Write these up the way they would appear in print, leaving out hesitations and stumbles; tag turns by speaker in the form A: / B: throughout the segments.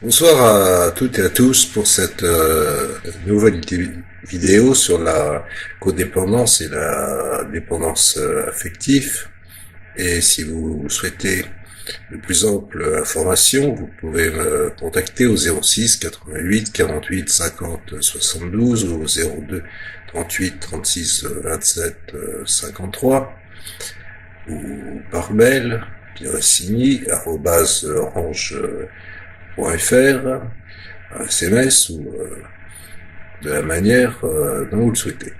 A: Bonsoir à toutes et à tous pour cette nouvelle vidéo sur la codépendance et la dépendance affective. Et si vous souhaitez de plus amples informations, vous pouvez me contacter au 06 88 48 50 72 ou au 02 38 36 27 53 ou par mail piracini@orange.fr, un SMS ou de la manière dont vous le souhaitez.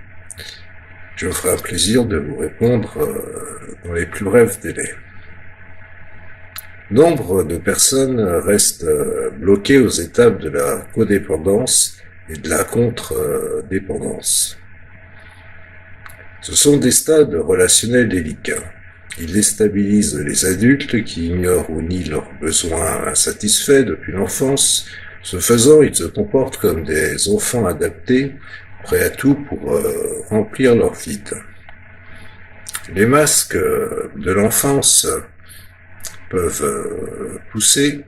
A: Je me ferai un plaisir de vous répondre dans les plus brefs délais. Nombre de personnes restent bloquées aux étapes de la codépendance et de la contre-dépendance. Ce sont des stades relationnels délicats. Ils déstabilisent les adultes qui ignorent ou nient leurs besoins insatisfaits depuis l'enfance. Ce faisant, ils se comportent comme des enfants adaptés, prêts à tout pour remplir leur vide. Les masques de l'enfance peuvent pousser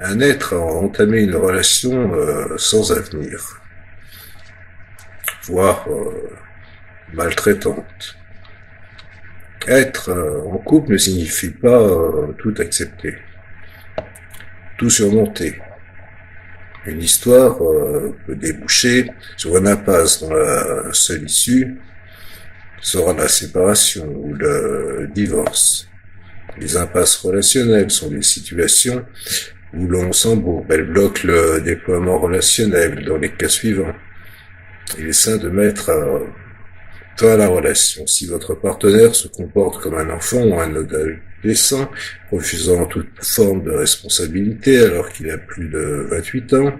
A: un être à entamer une relation sans avenir, voire maltraitante. Être en couple ne signifie pas tout accepter, tout surmonter. Une histoire peut déboucher sur une impasse dont la seule issue sera la séparation ou le divorce. Les impasses relationnelles sont des situations où l'on s'embourbe. Elles bloquent le déploiement relationnel dans les cas suivants. Il est sain de mettre fin à la relation. Si votre partenaire se comporte comme un enfant ou un adolescent, refusant toute forme de responsabilité alors qu'il a plus de 28 ans,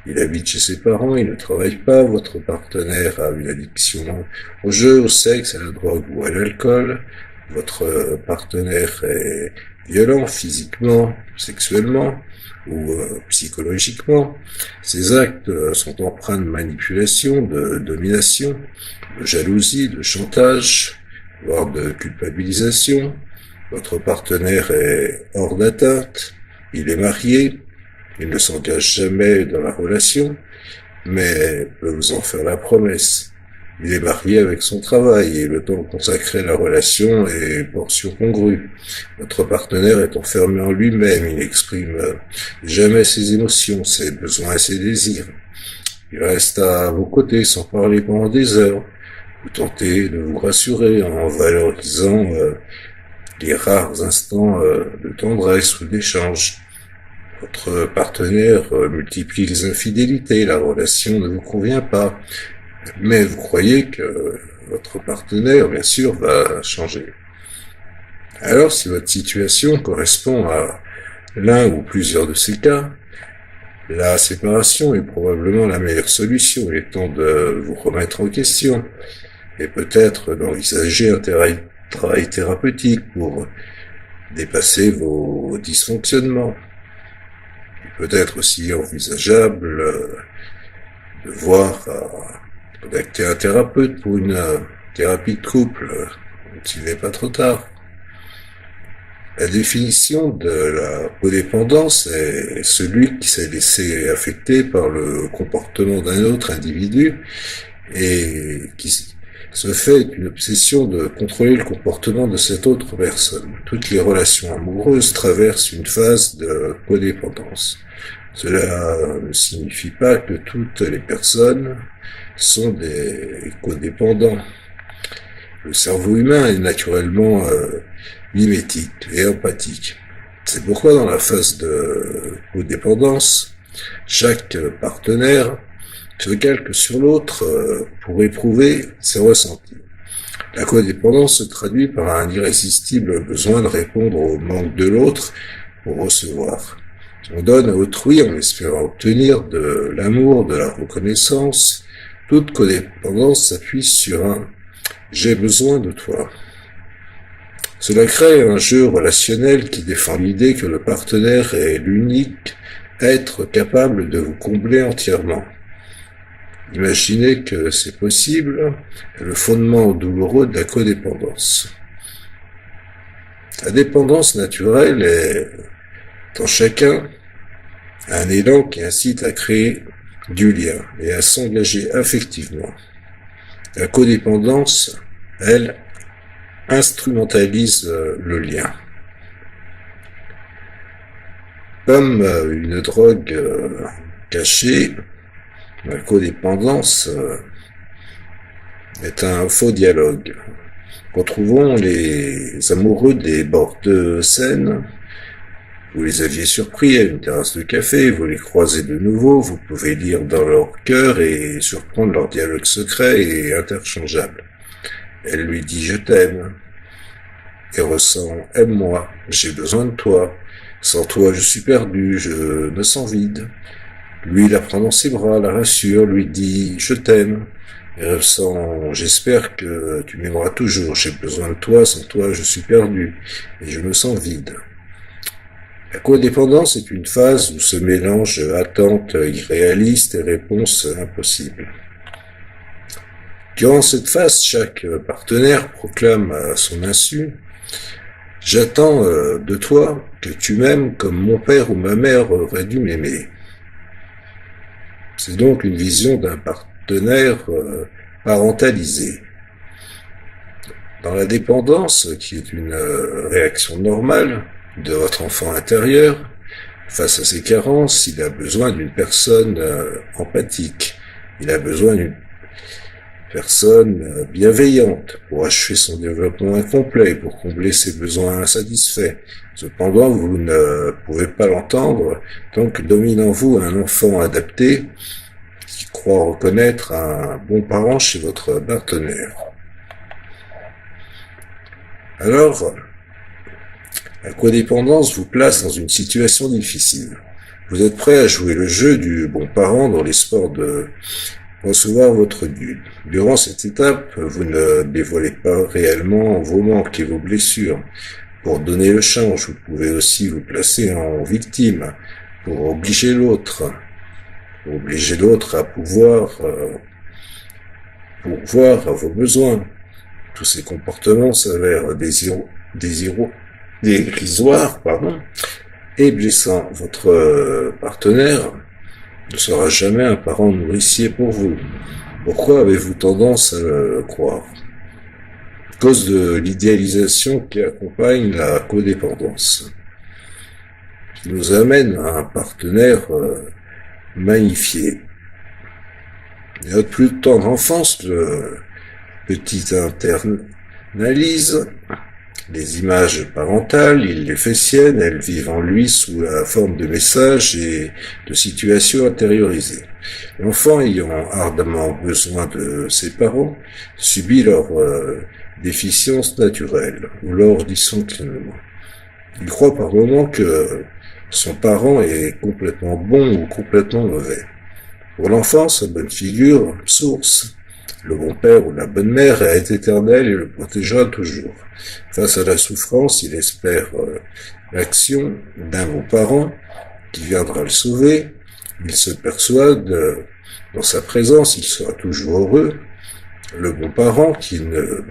A: il habite chez ses parents, il ne travaille pas, votre partenaire a une addiction au jeu, au sexe, à la drogue ou à l'alcool, votre partenaire est violent physiquement, sexuellement ou psychologiquement. Ces actes sont empreints de manipulation, de domination, de jalousie, de chantage, voire de culpabilisation. Votre partenaire est hors d'atteinte, il est marié, il ne s'engage jamais dans la relation, mais peut vous en faire la promesse. Il est marié avec son travail et le temps consacré à la relation est portion congrue. Votre partenaire est enfermé en lui-même, il n'exprime jamais ses émotions, ses besoins et ses désirs. Il reste à vos côtés sans parler pendant des heures. Vous tentez de vous rassurer en valorisant les rares instants de tendresse ou d'échange. Votre partenaire multiplie les infidélités, la relation ne vous convient pas. Mais vous croyez que votre partenaire, bien sûr, va changer. Alors, si votre situation correspond à l'un ou plusieurs de ces cas, la séparation est probablement la meilleure solution. Il est temps de vous remettre en question et peut-être d'envisager un travail thérapeutique pour dépasser vos dysfonctionnements. Il peut être aussi envisageable de voir contacter un thérapeute pour une thérapie de couple, s'il n'est pas trop tard. La définition de la codépendance est celui qui s'est laissé affecter par le comportement d'un autre individu et qui se fait une obsession de contrôler le comportement de cette autre personne. Toutes les relations amoureuses traversent une phase de codépendance. Cela ne signifie pas que toutes les personnes sont des codépendants. Le cerveau humain est naturellement mimétique et empathique. C'est pourquoi dans la phase de codépendance, chaque partenaire se calque sur l'autre pour éprouver ses ressentis. La codépendance se traduit par un irrésistible besoin de répondre au manque de l'autre pour recevoir. On donne à autrui en espérant obtenir de l'amour, de la reconnaissance. Toute codépendance s'appuie sur un « j'ai besoin de toi ». Cela crée un jeu relationnel qui défend l'idée que le partenaire est l'unique être capable de vous combler entièrement. Imaginez que c'est possible est le fondement douloureux de la codépendance. La dépendance naturelle est en chacun Un élan qui incite à créer du lien et à s'engager affectivement. La codépendance, elle, instrumentalise le lien. Comme une drogue cachée, la codépendance est un faux dialogue. Retrouvons les amoureux des bords de Seine. Vous les aviez surpris à une terrasse de café, vous les croisez de nouveau, vous pouvez lire dans leur cœur et surprendre leur dialogue secret et interchangeable. Elle lui dit « je t'aime » et ressent « aime-moi, j'ai besoin de toi, sans toi je suis perdu, je me sens vide ». Lui la prend dans ses bras, la rassure, lui dit « je t'aime ». Et ressent « j'espère que tu m'aimeras toujours, j'ai besoin de toi, sans toi je suis perdu et je me sens vide ». La codépendance est une phase où se mélangent attentes irréalistes et réponses impossibles. Durant cette phase, chaque partenaire proclame à son insu « J'attends de toi que tu m'aimes comme mon père ou ma mère aurait dû m'aimer ». C'est donc une vision d'un partenaire parentalisé. Dans la dépendance, qui est une réaction normale de votre enfant intérieur, face à ses carences, il a besoin d'une personne empathique. Il a besoin d'une personne bienveillante pour achever son développement incomplet, pour combler ses besoins insatisfaits. Cependant, vous ne pouvez pas l'entendre tant que domine en vous un enfant adapté qui croit reconnaître un bon parent chez votre partenaire. Alors, la codépendance vous place dans une situation difficile. Vous êtes prêt à jouer le jeu du bon parent dans l'espoir de recevoir votre dû. Durant cette étape, vous ne dévoilez pas réellement vos manques et vos blessures. Pour donner le change, vous pouvez aussi vous placer en victime pour obliger l'autre à pourvoir à vos besoins. Tous ces comportements s'avèrent dérisoires, et blessant. Votre partenaire ne sera jamais un parent nourricier pour vous. Pourquoi avez-vous tendance à le croire? À cause de l'idéalisation qui accompagne la codépendance, qui nous amène à un partenaire magnifié. Notre plus tendre enfance, le petit internalise les images parentales, il les fait siennes, elles vivent en lui sous la forme de messages et de situations intériorisées. L'enfant ayant ardemment besoin de ses parents subit leur déficience naturelle ou leur dysfonctionnement. Il croit par moments que son parent est complètement bon ou complètement mauvais. Pour l'enfant, sa bonne figure, source, le bon père ou la bonne mère est éternel et le protégera toujours. Face à la souffrance, il espère l'action d'un bon parent qui viendra le sauver. Il se persuade, dans sa présence, il sera toujours heureux. Le bon parent, qui ne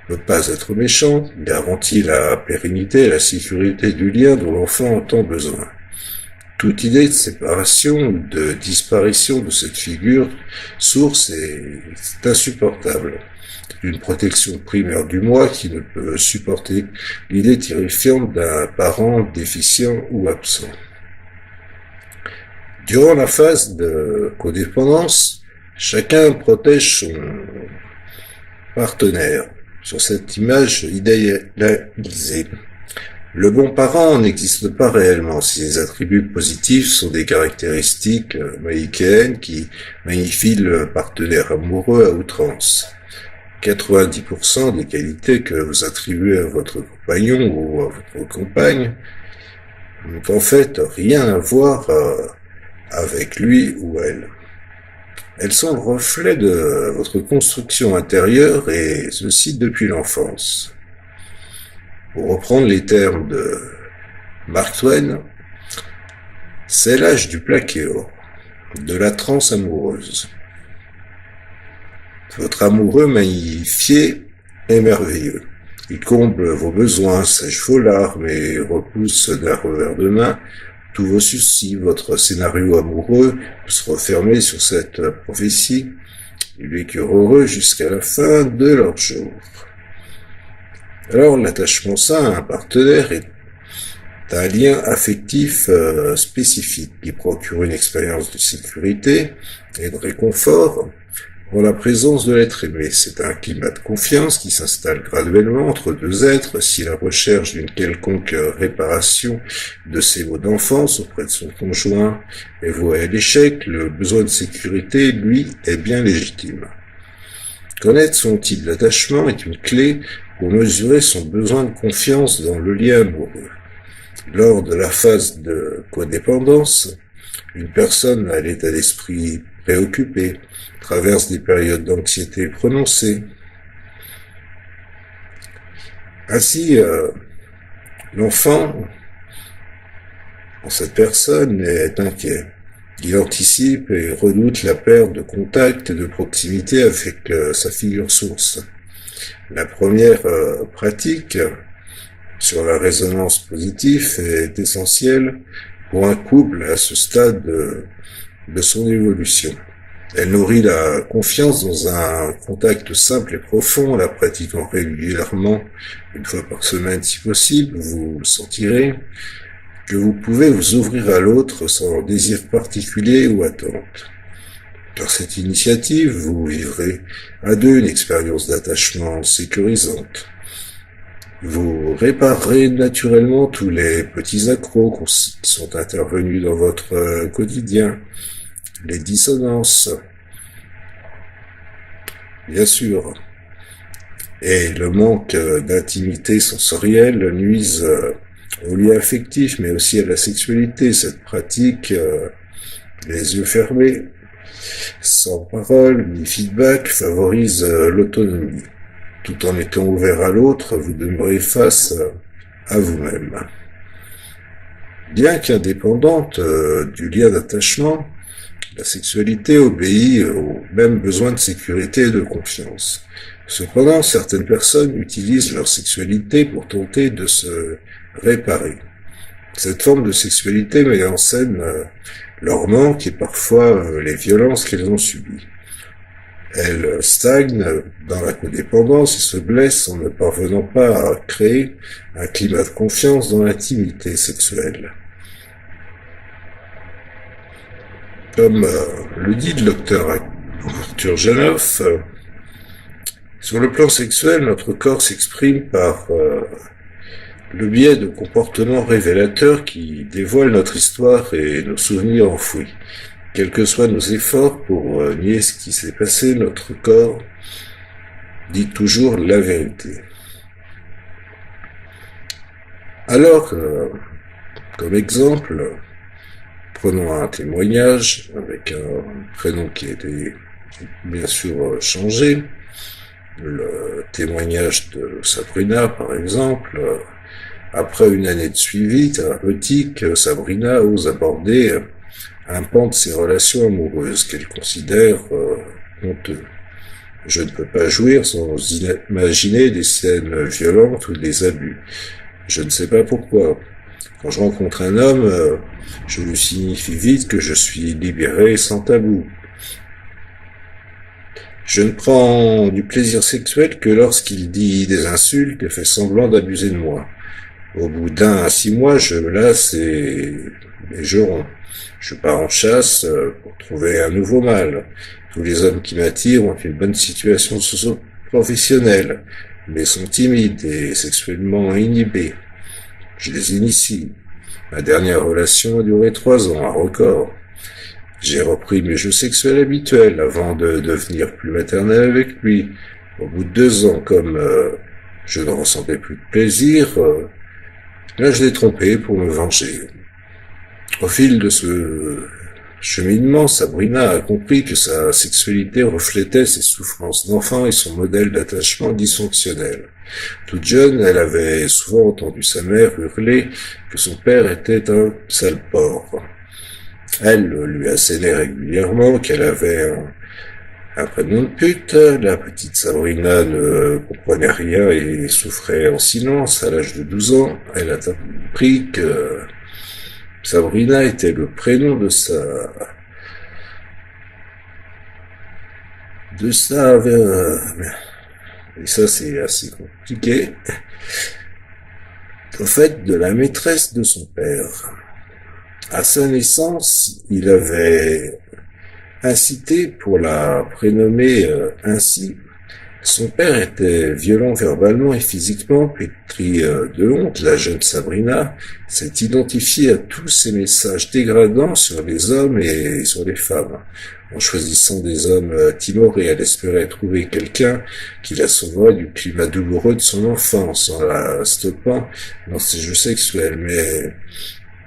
A: peut pas être méchant, garantit la pérennité et la sécurité du lien dont l'enfant a tant besoin. Toute idée de séparation ou de disparition de cette figure source est insupportable. Une protection primaire du moi qui ne peut supporter l'idée terrifiante d'un parent déficient ou absent. Durant la phase de codépendance, chacun protège son partenaire sur cette image idéalisée. Le bon parent n'existe pas réellement. Ces attributs positifs sont des caractéristiques manichéennes qui magnifient le partenaire amoureux à outrance. 90% des qualités que vous attribuez à votre compagnon ou à votre compagne n'ont en fait rien à voir avec lui ou elle. Elles sont le reflet de votre construction intérieure et ceci depuis l'enfance. Pour reprendre les termes de Mark Twain, c'est l'âge du plaquéo, de la transe amoureuse. Votre amoureux magnifié est merveilleux. Il comble vos besoins, sèche vos larmes et repousse d'un revers de main tous vos soucis, votre scénario amoureux peut se refermer sur cette prophétie. Ils vécurent heureux jusqu'à la fin de leur jour. Alors, l'attachement sain à un partenaire est un lien affectif spécifique qui procure une expérience de sécurité et de réconfort en la présence de l'être aimé. C'est un climat de confiance qui s'installe graduellement entre deux êtres. Si la recherche d'une quelconque réparation de ses maux d'enfance auprès de son conjoint est vouée à l'échec, le besoin de sécurité, lui, est bien légitime. Connaître son type d'attachement est une clé pour mesurer son besoin de confiance dans le lien amoureux. Lors de la phase de codépendance, une personne à l'état d'esprit préoccupé traverse des périodes d'anxiété prononcées. Ainsi, l'enfant, en cette personne, est inquiet. Il anticipe et redoute la perte de contact et de proximité avec sa figure source. La première pratique sur la résonance positive est essentielle pour un couple à ce stade de son évolution. Elle nourrit la confiance dans un contact simple et profond, en la pratiquant régulièrement, une fois par semaine si possible. Vous sentirez que vous pouvez vous ouvrir à l'autre sans désir particulier ou attente. Par cette initiative, vous vivrez à deux une expérience d'attachement sécurisante. Vous réparerez naturellement tous les petits accros qui sont intervenus dans votre quotidien, les dissonances, bien sûr, et le manque d'intimité sensorielle nuisent au lien affectif, mais aussi à la sexualité. Cette pratique, les yeux fermés, sans parole ni feedback, favorise l'autonomie. Tout en étant ouvert à l'autre, vous demeurez face à vous-même. Bien qu'indépendante du lien d'attachement, la sexualité obéit aux mêmes besoins de sécurité et de confiance. Cependant, certaines personnes utilisent leur sexualité pour tenter de se réparer. Cette forme de sexualité met en scène leur manque et parfois les violences qu'elles ont subies. Elles stagnent dans la codépendance et se blessent en ne parvenant pas à créer un climat de confiance dans l'intimité sexuelle. Comme le dit le docteur Arthur Janoff, sur le plan sexuel, notre corps s'exprime par le biais de comportements révélateurs qui dévoilent notre histoire et nos souvenirs enfouis. Quels que soient nos efforts pour nier ce qui s'est passé, notre corps dit toujours la vérité. Alors, comme exemple, prenons un témoignage avec un prénom qui a été bien sûr changé. Le témoignage de Sabrina, par exemple. Après une année de suivi thérapeutique, Sabrina ose aborder un pan de ses relations amoureuses qu'elle considère honteux. Je ne peux pas jouir sans imaginer des scènes violentes ou des abus. Je ne sais pas pourquoi. Quand je rencontre un homme, je lui signifie vite que je suis libéré sans tabou. Je ne prends du plaisir sexuel que lorsqu'il dit des insultes et fait semblant d'abuser de moi. Au bout d'1 à 6 mois, je me lasse et je romps. Je pars en chasse pour trouver un nouveau mâle. Tous les hommes qui m'attirent ont une bonne situation socio-professionnelle, mais sont timides et sexuellement inhibés. Je les initie. Ma dernière relation a duré 3 ans, un record. J'ai repris mes jeux sexuels habituels avant de devenir plus maternel avec lui. Au bout de 2 ans, comme je ne ressentais plus de plaisir, là je l'ai trompé pour me venger. Au fil de ce cheminement, Sabrina a compris que sa sexualité reflétait ses souffrances d'enfant et son modèle d'attachement dysfonctionnel. Toute jeune, elle avait souvent entendu sa mère hurler que son père était un sale porc. Elle lui assénait régulièrement qu'elle avait un prénom de pute. La petite Sabrina ne comprenait rien et souffrait en silence. À l'âge de 12 ans, elle a appris que Sabrina était le prénom de et ça c'est assez compliqué, au fait de la maîtresse de son père. À sa naissance, il avait incité pour la prénommer ainsi. Son père était violent verbalement et physiquement, pétri de honte. La jeune Sabrina s'est identifiée à tous ces messages dégradants sur les hommes et sur les femmes. En choisissant des hommes timorés, elle espérait trouver quelqu'un qui la sauverait du climat douloureux de son enfance en la stoppant dans ses jeux sexuels. Mais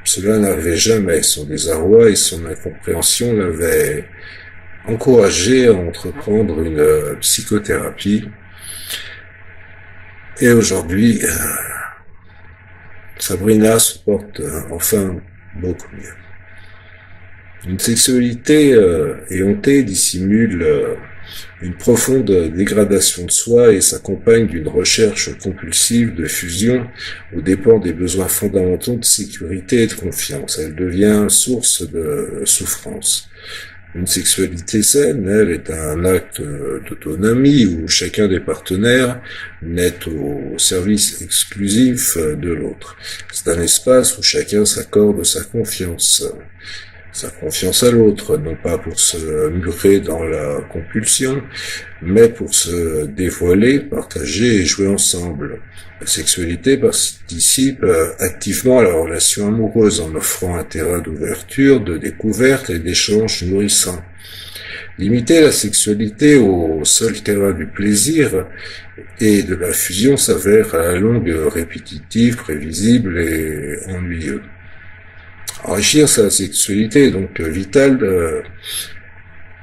A: cela n'arrivait jamais. Son désarroi et son incompréhension l'avaient encouragé à entreprendre une psychothérapie. Et aujourd'hui, Sabrina se porte enfin beaucoup mieux. Une sexualité éhontée dissimule une profonde dégradation de soi et s'accompagne d'une recherche compulsive de fusion aux dépens des besoins fondamentaux de sécurité et de confiance. Elle devient source de souffrance. Une sexualité saine, elle, est un acte d'autonomie où chacun des partenaires n'est au service exclusif de l'autre. C'est un espace où chacun s'accorde sa confiance à l'autre, non pas pour se murer dans la compulsion, mais pour se dévoiler, partager et jouer ensemble. La sexualité participe activement à la relation amoureuse en offrant un terrain d'ouverture, de découverte et d'échange nourrissant. Limiter la sexualité au seul terrain du plaisir et de la fusion s'avère à la longue répétitif, prévisible et ennuyeux. Enrichir sa sexualité est donc vital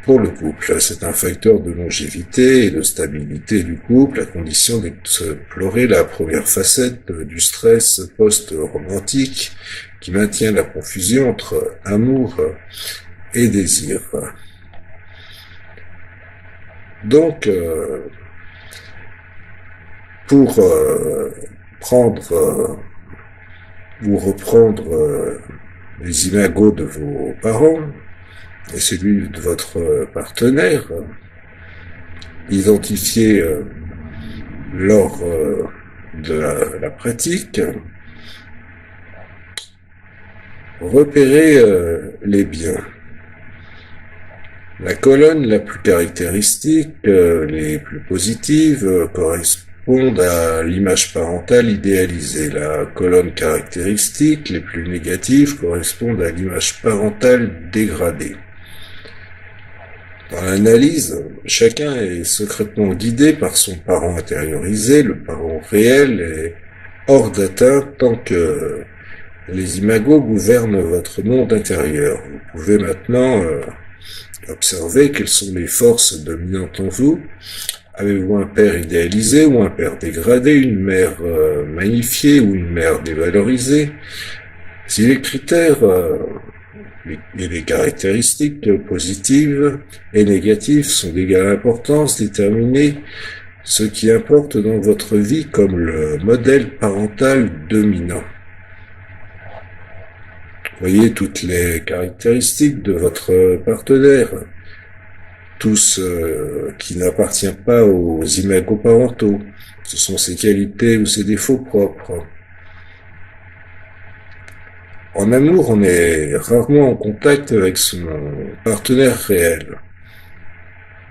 A: pour le couple. C'est un facteur de longévité et de stabilité du couple, à condition d'explorer la première facette du stress post-romantique qui maintient la confusion entre amour et désir. Donc, pour reprendre les imagos de vos parents et celui de votre partenaire, identifié lors de la pratique, repérez les biens. La colonne la plus caractéristique, les plus positives, correspondent à l'image parentale idéalisée. La colonne caractéristique, les plus négatives, correspondent à l'image parentale dégradée. Dans l'analyse, chacun est secrètement guidé par son parent intériorisé, le parent réel est hors d'atteinte tant que les imagos gouvernent votre monde intérieur. Vous pouvez maintenant observer quelles sont les forces dominantes en vous. Avez-vous un père idéalisé ou un père dégradé, une mère magnifiée ou une mère dévalorisée? Si les critères et les caractéristiques positives et négatives sont d'égale importance, déterminez ce qui importe dans votre vie comme le modèle parental dominant. Voyez toutes les caractéristiques de votre partenaire, tout ce qui n'appartient pas aux imagos parentaux. Ce sont ses qualités ou ses défauts propres. En amour, on est rarement en contact avec son partenaire réel.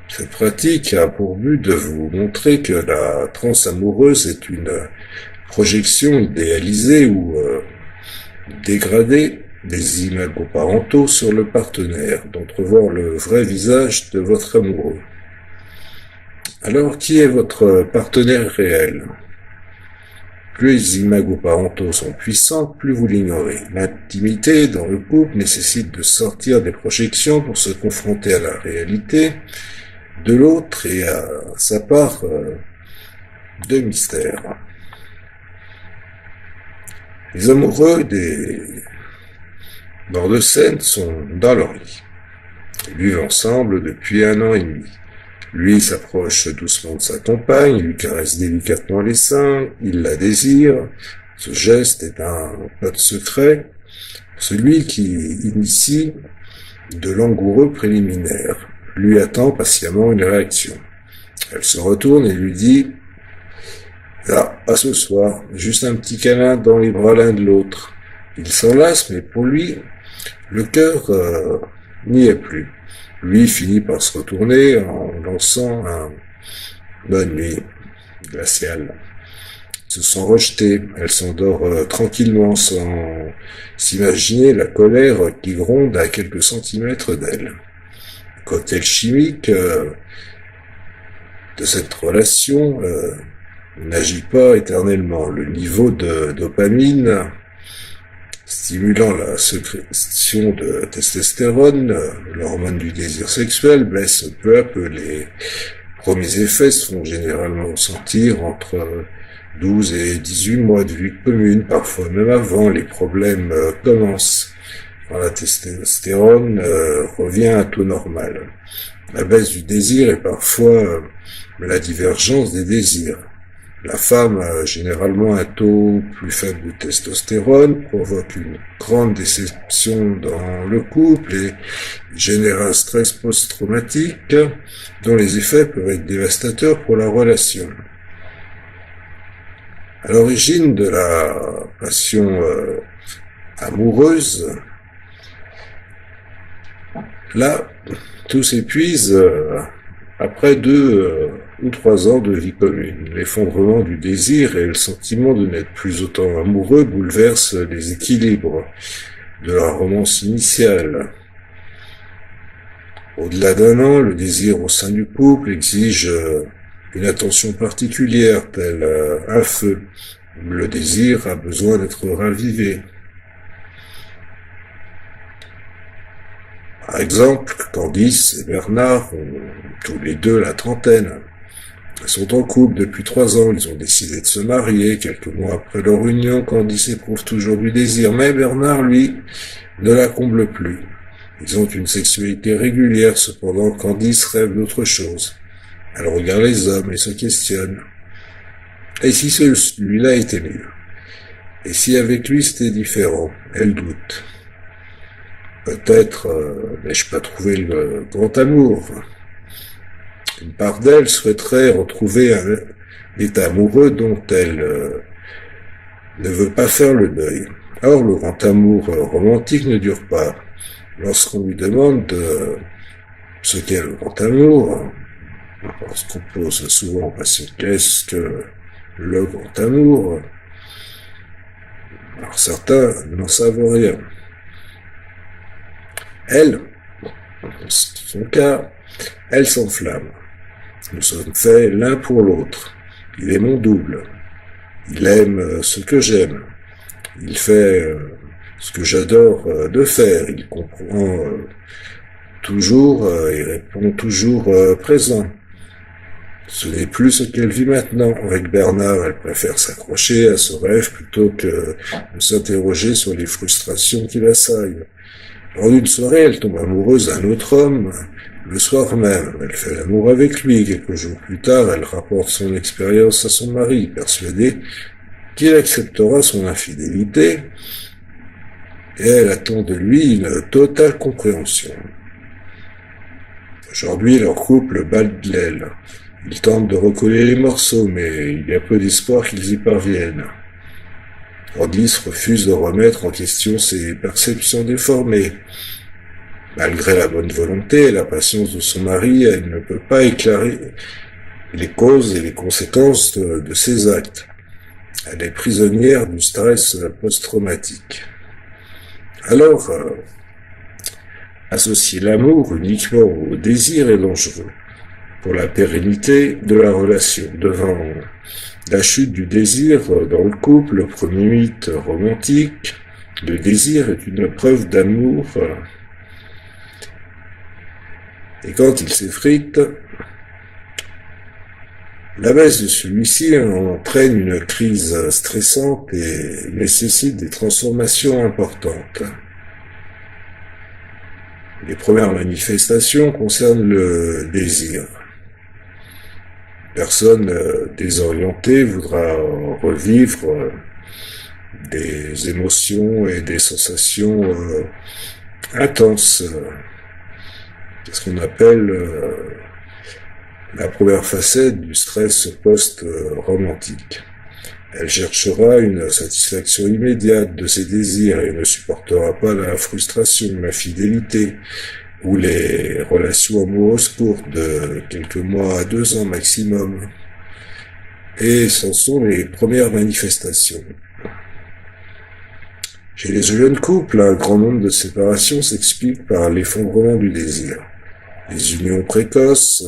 A: Cette pratique a pour but de vous montrer que la transe amoureuse est une projection idéalisée ou dégradée des imagos parentaux sur le partenaire, d'entrevoir le vrai visage de votre amoureux. Alors, qui est votre partenaire réel? Plus les imagos parentaux sont puissants, plus vous l'ignorez. L'intimité dans le couple nécessite de sortir des projections pour se confronter à la réalité de l'autre et à sa part de mystère. Les amoureux des bords de Seine sont dans leur lit. Ils vivent ensemble depuis 1 an et demi. Lui s'approche doucement de sa compagne, lui caresse délicatement les seins, il la désire. Ce geste est un code secret. Celui qui initie de langoureux préliminaires lui attend patiemment une réaction. Elle se retourne et lui dit « Ah, pas ce soir, juste un petit câlin dans les bras l'un de l'autre. » Il s'enlace, mais pour lui, le cœur n'y est plus. Lui finit par se retourner en lançant un « bonne nuit » glacial. Se sent rejetée, elle s'endort tranquillement sans s'imaginer la colère qui gronde à quelques centimètres d'elle. Le cocktail chimique de cette relation n'agit pas éternellement. Le niveau de dopamine stimulant la sécrétion de testostérone, l'hormone du désir sexuel, baisse peu à peu. Les premiers effets se font généralement sentir entre 12 et 18 mois de vie commune, parfois même avant, les problèmes commencent. Quand la testostérone revient à taux normal. La baisse du désir est parfois la divergence des désirs. La femme a généralement un taux plus faible de testostérone, provoque une grande déception dans le couple et génère un stress post-traumatique dont les effets peuvent être dévastateurs pour la relation. À l'origine de la passion amoureuse, là, tout s'épuise après 2 ou 3 ans de vie commune. L'effondrement du désir et le sentiment de n'être plus autant amoureux bouleversent les équilibres de la romance initiale. Au-delà d'1 an, le désir au sein du couple exige une attention particulière, tel un feu. Le désir a besoin d'être ravivé. Par exemple, Candice et Bernard ont tous les deux la trentaine. Ils sont en couple depuis 3 ans, ils ont décidé de se marier. Quelques mois après leur union, Candice éprouve toujours du désir, mais Bernard, lui, ne la comble plus. Ils ont une sexualité régulière, cependant Candice rêve d'autre chose. Elle regarde les hommes et se questionne. Et si celui-là était mieux? Et si avec lui c'était différent? Elle doute. Peut-être n'ai-je pas trouvé le grand amour. Une part d'elle souhaiterait retrouver un état amoureux dont elle ne veut pas faire le deuil. Or, le grand amour romantique ne dure pas. Lorsqu'on lui demande ce qu'est le grand amour, lorsqu'on pose souvent aux patients qu'est-ce que le grand amour, alors certains n'en savent rien. Elle, dans son cas, elle s'enflamme. Nous sommes faits l'un pour l'autre. Il est mon double. Il aime ce que j'aime. Il fait ce que j'adore de faire. Il comprend toujours et répond toujours présent. Ce n'est plus ce qu'elle vit maintenant. Avec Bernard, elle préfère s'accrocher à ce rêve plutôt que de s'interroger sur les frustrations qui l'assaillent. Lors d'une soirée, elle tombe amoureuse d'un autre homme. Le soir même, elle fait l'amour avec lui. Quelques jours plus tard, elle rapporte son expérience à son mari, persuadée qu'il acceptera son infidélité, et elle attend de lui une totale compréhension. Aujourd'hui, leur couple bat de l'aile. Ils tentent de recoller les morceaux, mais il y a peu d'espoir qu'ils y parviennent. Candice refuse de remettre en question ses perceptions déformées. Malgré la bonne volonté et la patience de son mari, elle ne peut pas éclairer les causes et les conséquences de ses actes. Elle est prisonnière du stress post-traumatique. Alors, associer l'amour uniquement au désir est dangereux pour la pérennité de la relation. Devant la chute du désir dans le couple, le premier mythe romantique, le désir est une preuve d'amour, et quand il s'effrite, la baisse de celui-ci entraîne une crise stressante et nécessite des transformations importantes. Les premières manifestations concernent le désir. Personne désorientée voudra revivre des émotions et des sensations intenses. C'est ce qu'on appelle la première facette du stress post-romantique. Elle cherchera une satisfaction immédiate de ses désirs et ne supportera pas la frustration, l'infidélité ou les relations amoureuses courtes de quelques mois à 2 ans maximum. Et ce sont les premières manifestations. Chez les jeunes couples, un grand nombre de séparations s'explique par l'effondrement du désir. Les unions précoces,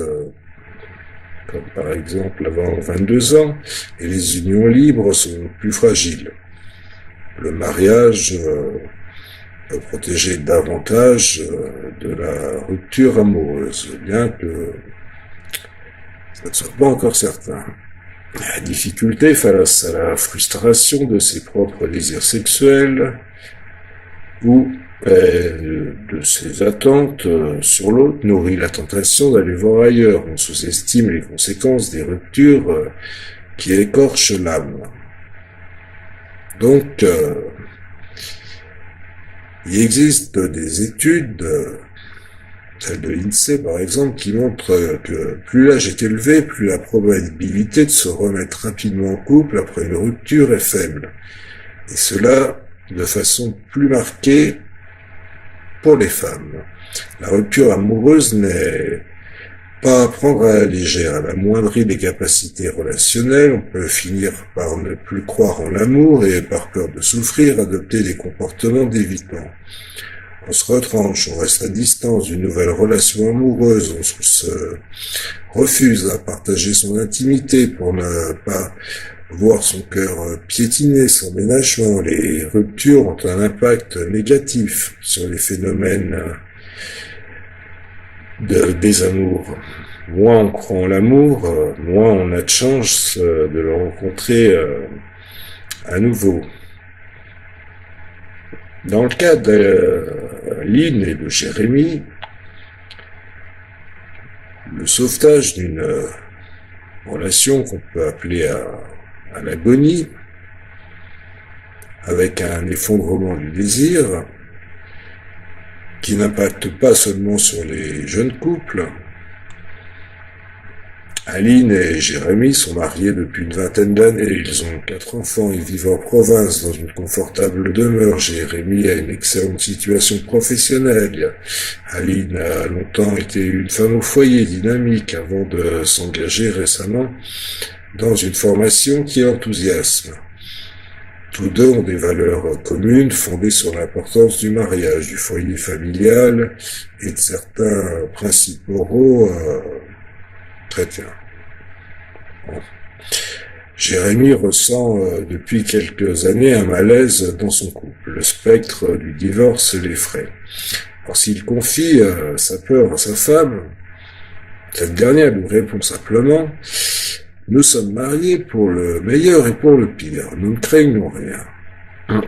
A: comme par exemple avant 22 ans, et les unions libres sont plus fragiles. Le mariage peut protéger davantage de la rupture amoureuse, bien que ça ne soit pas encore certain. La difficulté face à la frustration de ses propres désirs sexuels ou de ses attentes sur l'autre nourrit la tentation d'aller voir ailleurs. On sous-estime les conséquences des ruptures qui écorchent l'âme. Donc, il existe des études, celle de l'INSEE par exemple, qui montrent que plus l'âge est élevé, plus la probabilité de se remettre rapidement en couple après une rupture est faible. Et cela de façon plus marquée pour les femmes. La rupture amoureuse n'est pas à prendre à la légère. Elle amoindrit les capacités relationnelles. On peut finir par ne plus croire en l'amour et, par peur de souffrir, adopter des comportements d'évitement. On se retranche, on reste à distance d'une nouvelle relation amoureuse, on se refuse à partager son intimité pour ne pas voir son cœur piétiner sans ménagement. Les ruptures ont un impact négatif sur les phénomènes de désamour. Moins on croit en l'amour, moins on a de chance de le rencontrer à nouveau. Dans le cas de Lynn et de Jérémy, le sauvetage d'une relation qu'on peut appeler à l'agonie, avec un effondrement du désir, qui n'impacte pas seulement sur les jeunes couples. Aline et Jérémy sont mariés depuis une vingtaine d'années. Ils ont 4 enfants et vivent en province dans une confortable demeure. Jérémy a une excellente situation professionnelle. Aline a longtemps été une femme au foyer dynamique avant de s'engager récemment dans une formation qui enthousiasme. Tous deux ont des valeurs communes fondées sur l'importance du mariage, du foyer familial et de certains principes moraux chrétiens. Bon. Jérémy ressent depuis quelques années un malaise dans son couple. Le spectre du divorce l'effraie. Alors s'il confie sa peur à sa femme, cette dernière lui répond simplement: nous sommes mariés pour le meilleur et pour le pire. Nous ne craignons rien.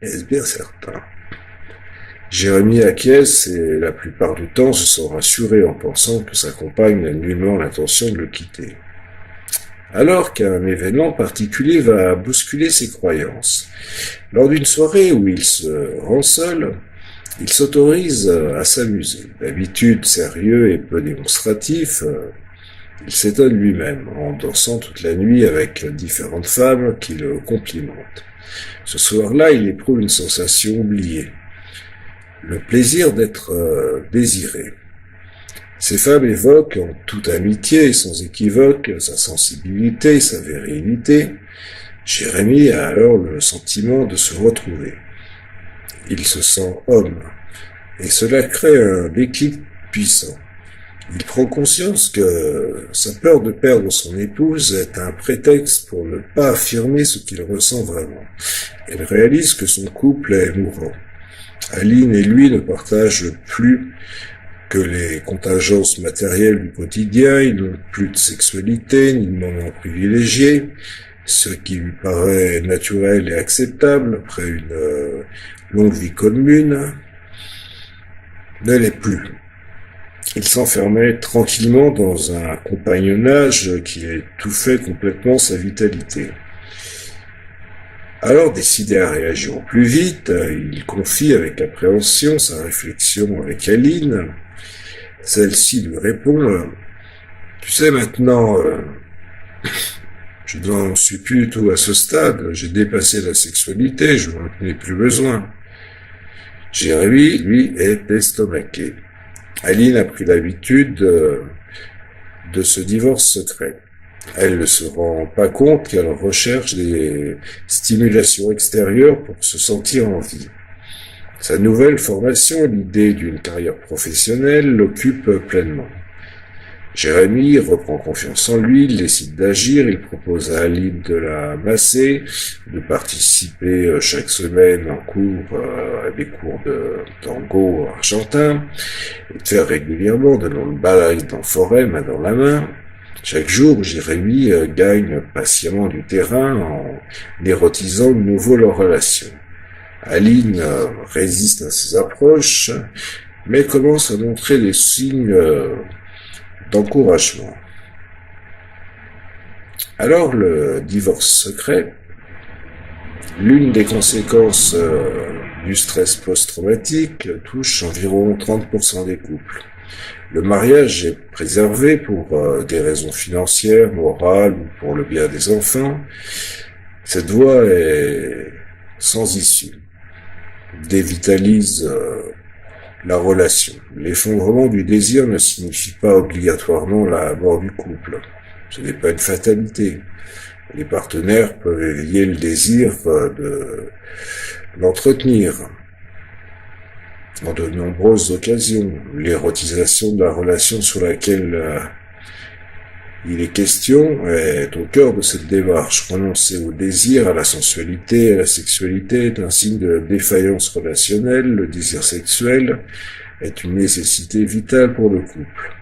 A: Est-ce bien certain? Jérémy acquiesce et la plupart du temps se sent rassuré en pensant que sa compagne n'a nullement l'intention de le quitter. Alors qu'un événement particulier va bousculer ses croyances. Lors d'une soirée où il se rend seul, il s'autorise à s'amuser. D'habitude sérieux et peu démonstratif, il s'étonne lui-même en dansant toute la nuit avec différentes femmes qui le complimentent. Ce soir-là, il éprouve une sensation oubliée. Le plaisir d'être désiré. Ces femmes évoquent en toute amitié et sans équivoque sa sensibilité, sa virilité. Jérémy a alors le sentiment de se retrouver. Il se sent homme, et cela crée un déclic puissant. Il prend conscience que sa peur de perdre son épouse est un prétexte pour ne pas affirmer ce qu'il ressent vraiment. Il réalise que son couple est mourant. Aline et lui ne partagent plus que les contingences matérielles du quotidien, ils n'ont plus de sexualité, ni de moments privilégiés, ce qui lui paraît naturel et acceptable après une longue vie commune, ne l'est plus. Il s'enfermait tranquillement dans un compagnonnage qui étouffait complètement sa vitalité. Alors, décidé à réagir au plus vite, il confie avec appréhension sa réflexion avec Aline. Celle-ci lui répond, tu sais maintenant, je n'en suis plus du tout à ce stade, j'ai dépassé la sexualité, je n'en ai plus besoin. Jérémy, lui, est estomaqué. Aline a pris l'habitude de ce divorce secret. Elle ne se rend pas compte qu'elle recherche des stimulations extérieures pour se sentir en vie. Sa nouvelle formation, l'idée d'une carrière professionnelle, l'occupe pleinement. Jérémy reprend confiance en lui, il décide d'agir, il propose à Aline de la masser, de participer chaque semaine en cours à des cours de tango argentin, et de faire régulièrement de longues balades en forêt, main dans la main. Chaque jour, Jérémy gagne patiemment du terrain en érotisant de nouveau leur relation. Aline résiste à ces approches, mais commence à montrer des signes d'encouragement. Alors, le divorce secret, l'une des conséquences du stress post-traumatique touche environ 30% des couples. Le mariage est préservé pour des raisons financières, morales ou pour le bien des enfants. Cette voie est sans issue, dévitalise la relation. L'effondrement du désir ne signifie pas obligatoirement la mort du couple. Ce n'est pas une fatalité. Les partenaires peuvent éveiller le désir de l'entretenir en de nombreuses occasions. L'érotisation de la relation sur laquelle il est question est au cœur de cette démarche. Renoncer au désir, à la sensualité, à la sexualité est un signe de défaillance relationnelle. Le désir sexuel est une nécessité vitale pour le couple.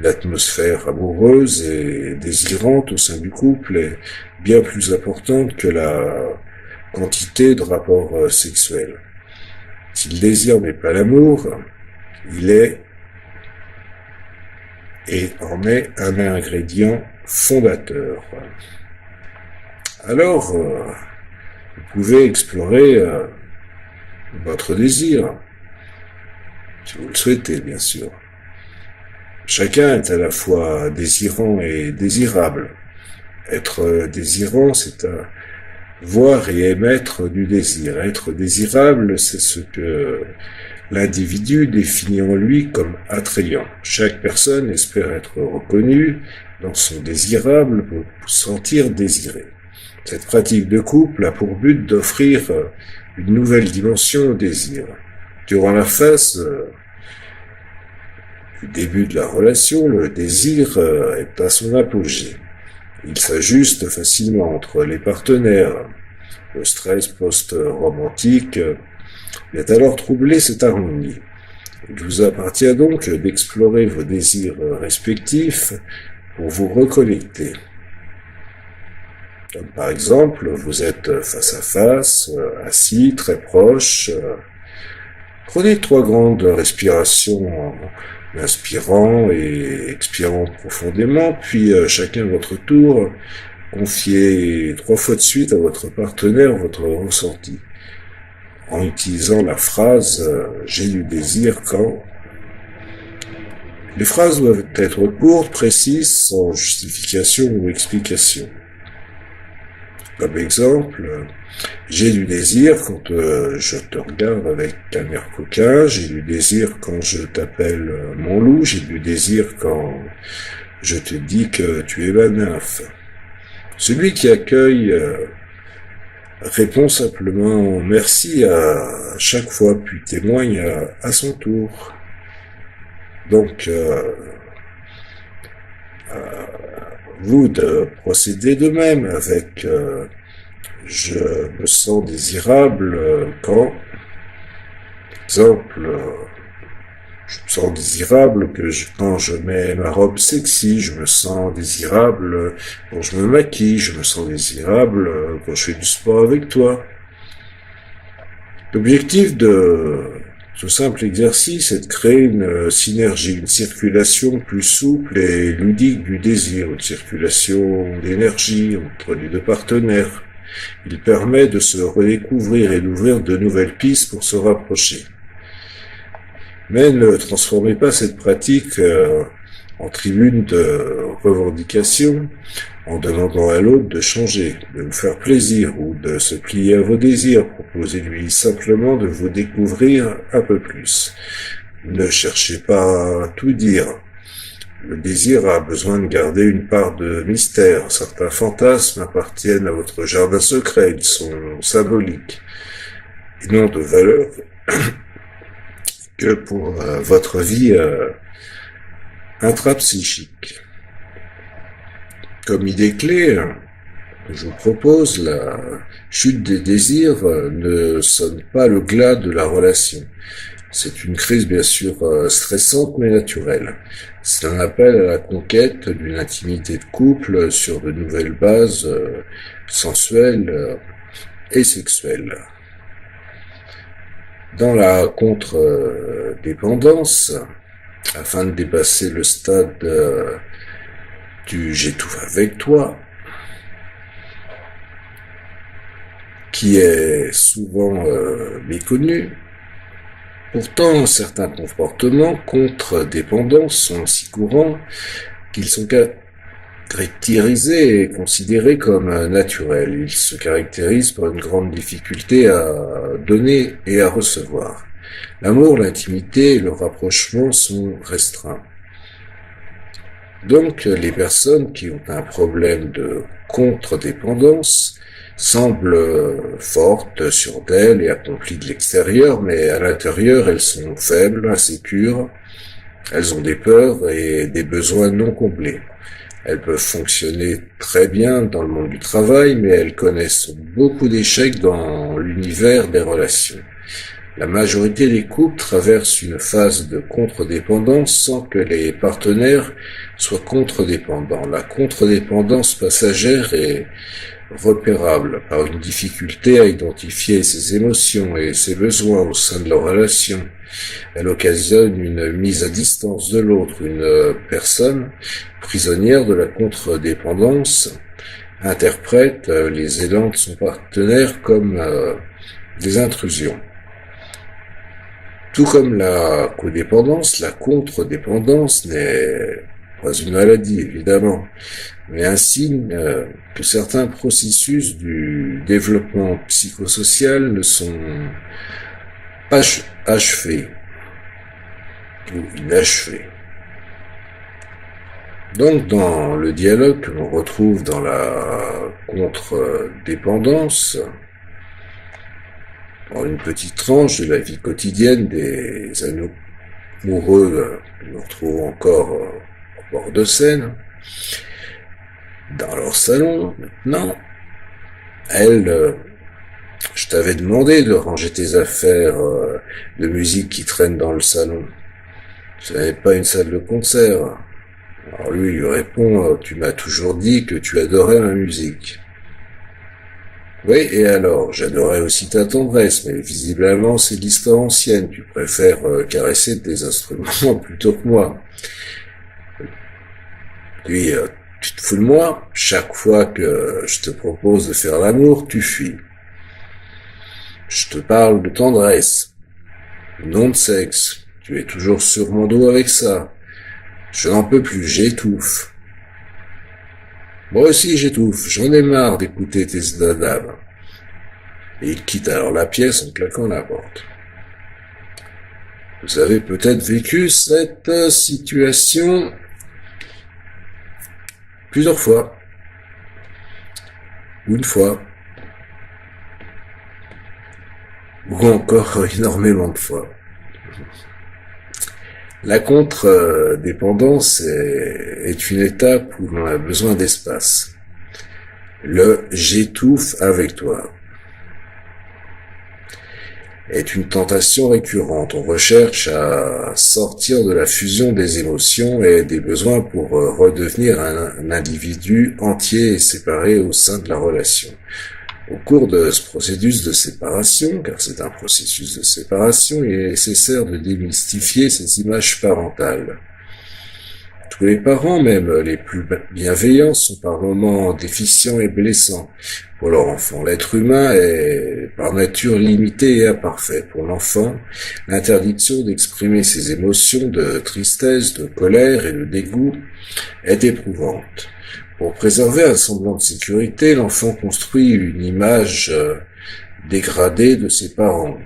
A: L'atmosphère amoureuse et désirante au sein du couple est bien plus importante que la quantité de rapports sexuels. Si le désir n'est pas l'amour, il est et en est un ingrédient fondateur. Alors, vous pouvez explorer votre désir, si vous le souhaitez, bien sûr. Chacun est à la fois désirant et désirable. Être désirant, c'est voir et émettre du désir. Être désirable, c'est ce que l'individu définit en lui comme attrayant. Chaque personne espère être reconnue dans son désirable pour se sentir désiré. Cette pratique de couple a pour but d'offrir une nouvelle dimension au désir. Durant la phase du début de la relation, le désir est à son apogée. Il s'ajuste facilement entre les partenaires. Le stress post-romantique vient alors troubler cette harmonie. Il vous appartient donc d'explorer vos désirs respectifs pour vous reconnecter. Comme par exemple, vous êtes face à face, assis, très proche. Prenez 3 grandes respirations en inspirant et expirant profondément, puis chacun à votre tour, confiez 3 fois de suite à votre partenaire votre ressenti, en utilisant la phrase « j'ai du désir quand ». Les phrases doivent être courtes, précises, sans justification ou explication. Comme exemple, j'ai du désir quand je te regarde avec un air coquin, j'ai du désir quand je t'appelle mon loup, j'ai du désir quand je te dis que tu es ma nymphe. Celui qui accueille répond simplement merci à chaque fois, puis témoigne à son tour. Donc, vous de procéder de même avec je me sens désirable quand, par exemple, je me sens désirable quand je mets ma robe sexy, je me sens désirable quand je me maquille, je me sens désirable quand je fais du sport avec toi. L'objectif de ce simple exercice est de créer une synergie, une circulation plus souple et ludique du désir, une circulation d'énergie entre les 2 partenaires. Il permet de se redécouvrir et d'ouvrir de nouvelles pistes pour se rapprocher. Mais ne transformez pas cette pratique en tribune de revendication en demandant à l'autre de changer, de vous faire plaisir ou de se plier à vos désirs. Proposez-lui simplement de vous découvrir un peu plus. Ne cherchez pas à tout dire. Le désir a besoin de garder une part de mystère. Certains fantasmes appartiennent à votre jardin secret. Ils sont symboliques et n'ont de valeur que pour votre vie intrapsychique. Comme idée clé, je vous propose, la chute des désirs ne sonne pas le glas de la relation. C'est une crise bien sûr stressante mais naturelle. C'est un appel à la conquête d'une intimité de couple sur de nouvelles bases sensuelles et sexuelles. Dans la contre-dépendance, afin de dépasser le stade du « j'étouffe avec toi », qui est souvent méconnu. Pourtant, certains comportements contre-dépendants sont si courants qu'ils sont caractérisés et considérés comme naturels. Ils se caractérisent par une grande difficulté à donner et à recevoir. L'amour, l'intimité et le rapprochement sont restreints. Donc, les personnes qui ont un problème de contre-dépendance semblent fortes sur d'elles et accomplies de l'extérieur, mais à l'intérieur, elles sont faibles, insécures, elles ont des peurs et des besoins non comblés. Elles peuvent fonctionner très bien dans le monde du travail, mais elles connaissent beaucoup d'échecs dans l'univers des relations. La majorité des couples traversent une phase de contre-dépendance sans que les partenaires soient contre-dépendants. La contre-dépendance passagère est repérable par une difficulté à identifier ses émotions et ses besoins au sein de leur relation. Elle occasionne une mise à distance de l'autre. Une personne prisonnière de la contre-dépendance interprète les élans de son partenaire comme des intrusions. Tout comme la codépendance, la contre-dépendance n'est pas une maladie, évidemment, mais un signe que certains processus du développement psychosocial ne sont pas achevés ou inachevés. Donc, dans le dialogue que l'on retrouve dans la contre-dépendance, dans une petite tranche de la vie quotidienne des amoureux que l'on retrouve encore au bord de Seine, dans leur salon, maintenant, je t'avais demandé de ranger tes affaires de musique qui traînent dans le salon. Ce n'est pas une salle de concert. Alors lui répond, tu m'as toujours dit que tu adorais ma musique. Oui, et alors, j'adorais aussi ta tendresse, mais visiblement c'est l'histoire ancienne, tu préfères caresser tes instruments plutôt que moi. Puis, tu te fous de moi, chaque fois que je te propose de faire l'amour, tu fuis. Je te parle de tendresse, non de sexe, tu es toujours sur mon dos avec ça. Je n'en peux plus, j'étouffe. Moi aussi j'étouffe, j'en ai marre d'écouter tes dadabs. Et il quitte alors la pièce en claquant la porte. Vous avez peut-être vécu cette situation plusieurs fois, ou une fois, ou encore énormément de fois. La contre-dépendance est une étape où l'on a besoin d'espace. Le « j'étouffe avec toi » est une tentation récurrente. On recherche à sortir de la fusion des émotions et des besoins pour redevenir un individu entier et séparé au sein de la relation. Au cours de ce processus de séparation, car c'est un processus de séparation, il est nécessaire de démystifier ces images parentales. Tous les parents, même les plus bienveillants, sont par moments déficients et blessants pour leur enfant. L'être humain est par nature limité et imparfait. Pour l'enfant, l'interdiction d'exprimer ses émotions de tristesse, de colère et de dégoût est éprouvante. Pour préserver un semblant de sécurité, l'enfant construit une image dégradée de ses parents,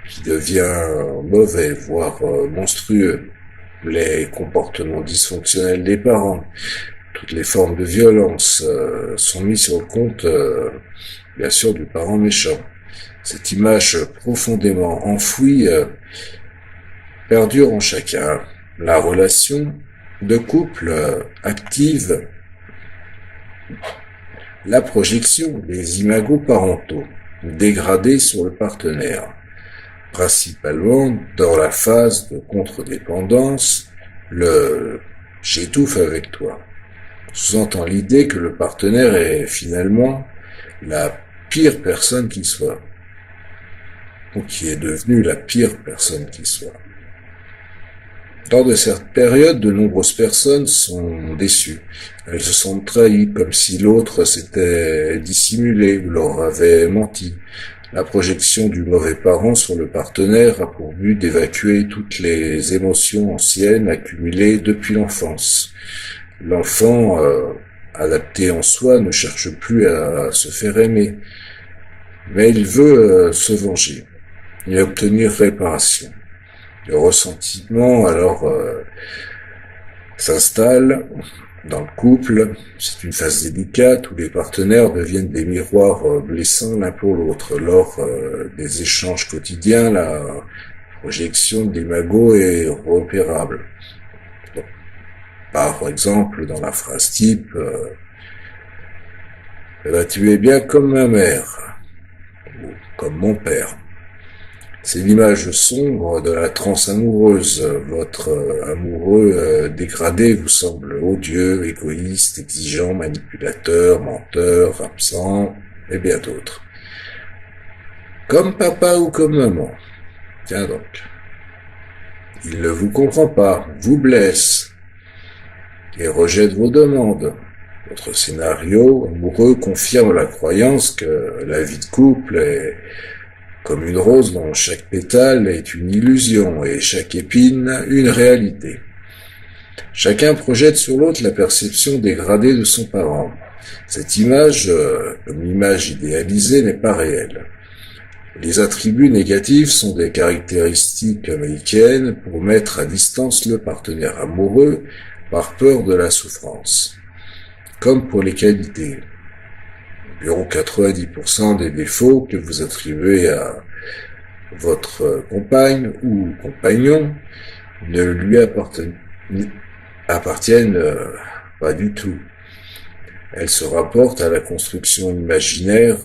A: qui devient mauvais, voire monstrueux. Les comportements dysfonctionnels des parents, toutes les formes de violence sont mis sur le compte, bien sûr, du parent méchant. Cette image profondément enfouie perdure en chacun. La relation de couple active la projection des imagos parentaux dégradés sur le partenaire, principalement dans la phase de contre-dépendance, le « j'étouffe avec toi ». Sous-entend l'idée que le partenaire est finalement la pire personne qui soit, ou qui est devenue la pire personne qui soit. Lors de cette période, de nombreuses personnes sont déçues. Elles se sentent trahies, comme si l'autre s'était dissimulé ou leur avait menti. La projection du mauvais parent sur le partenaire a pour but d'évacuer toutes les émotions anciennes accumulées depuis l'enfance. L'enfant, adapté en soi, ne cherche plus à se faire aimer, mais il veut se venger et obtenir réparation. Le ressentiment alors s'installe dans le couple. C'est une phase délicate où les partenaires deviennent des miroirs blessants l'un pour l'autre. Lors des échanges quotidiens, la projection de l'imago est repérable. Par exemple, dans la phrase type tu es bien comme ma mère ou comme mon père. C'est l'image sombre de la transe amoureuse. Votre amoureux dégradé vous semble odieux, égoïste, exigeant, manipulateur, menteur, absent, et bien d'autres. Comme papa ou comme maman. Tiens donc. Il ne vous comprend pas, vous blesse, et rejette vos demandes. Votre scénario amoureux confirme la croyance que la vie de couple est comme une rose dont chaque pétale est une illusion et chaque épine une réalité. Chacun projette sur l'autre la perception dégradée de son parent. Cette image, comme l'image idéalisée, n'est pas réelle. Les attributs négatifs sont des caractéristiques américaines pour mettre à distance le partenaire amoureux par peur de la souffrance. Comme pour les qualités. Environ 90% des défauts que vous attribuez à votre compagne ou compagnon ne lui appartiennent pas du tout. Elles se rapportent à la construction imaginaire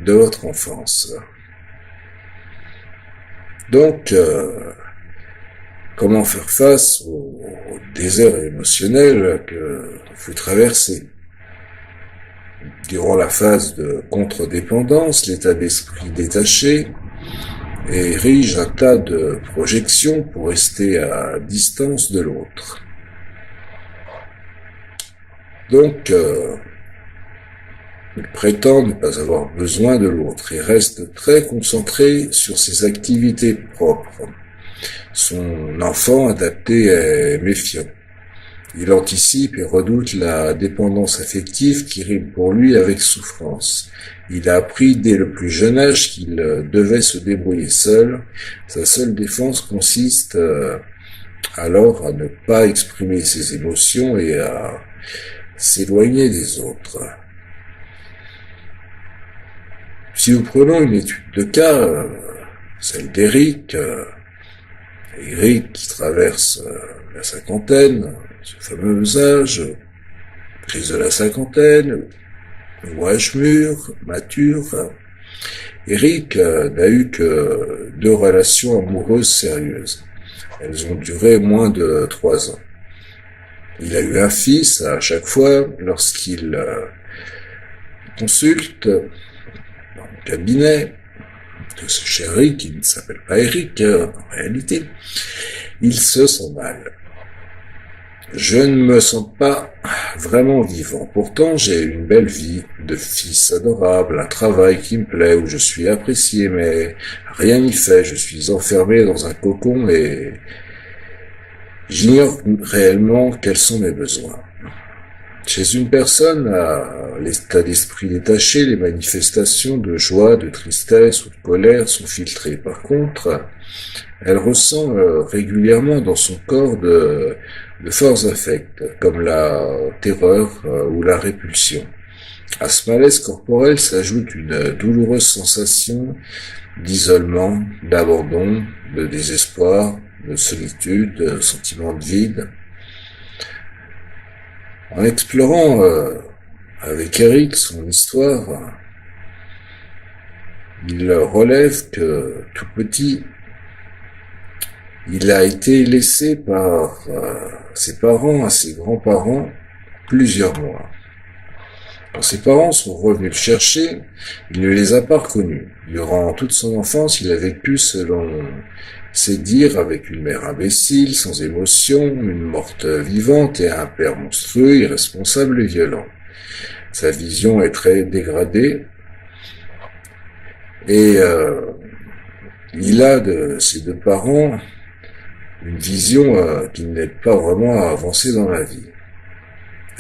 A: de votre enfance. Donc, comment faire face au désert émotionnel que vous traversez? Durant la phase de contre-dépendance, l'état d'esprit détaché érige un tas de projections pour rester à distance de l'autre. Donc, il prétend ne pas avoir besoin de l'autre et reste très concentré sur ses activités propres. Son enfant adapté est méfiant. Il anticipe et redoute la dépendance affective qui rime pour lui avec souffrance. Il a appris dès le plus jeune âge qu'il devait se débrouiller seul. Sa seule défense consiste alors à ne pas exprimer ses émotions et à s'éloigner des autres. Si nous prenons une étude de cas, celle d'Eric, Eric qui traverse la cinquantaine, ce fameux âge, crise de la cinquantaine, ou âge mûr, mature, Eric n'a eu que 2 relations amoureuses sérieuses. Elles ont duré moins de 3 ans. Il a eu un fils à chaque fois lorsqu'il consulte dans le cabinet de ce cher Eric, qui ne s'appelle pas Eric en réalité. Il se sent mal. Je ne me sens pas vraiment vivant. Pourtant, j'ai une belle vie de fils adorable, un travail qui me plaît, où je suis apprécié, mais rien n'y fait. Je suis enfermé dans un cocon et j'ignore réellement quels sont mes besoins. Chez une personne à l'état d'esprit détaché, les manifestations de joie, de tristesse ou de colère sont filtrées. Par contre, elle ressent régulièrement dans son corps de forts affects, comme la terreur ou la répulsion. À ce malaise corporel s'ajoute une douloureuse sensation d'isolement, d'abandon, de désespoir, de solitude, de sentiment de vide. En explorant avec Eric son histoire, il relève que tout petit, il a été laissé par ses parents à ses grands-parents plusieurs mois. Quand ses parents sont revenus le chercher, il ne les a pas reconnus. Durant toute son enfance, il a vécu selon ses dires avec une mère imbécile, sans émotion, une morte vivante et un père monstrueux, irresponsable et violent. Sa vision est très dégradée et il a de ses deux parents une vision qui ne l'aide pas vraiment à avancer dans la vie.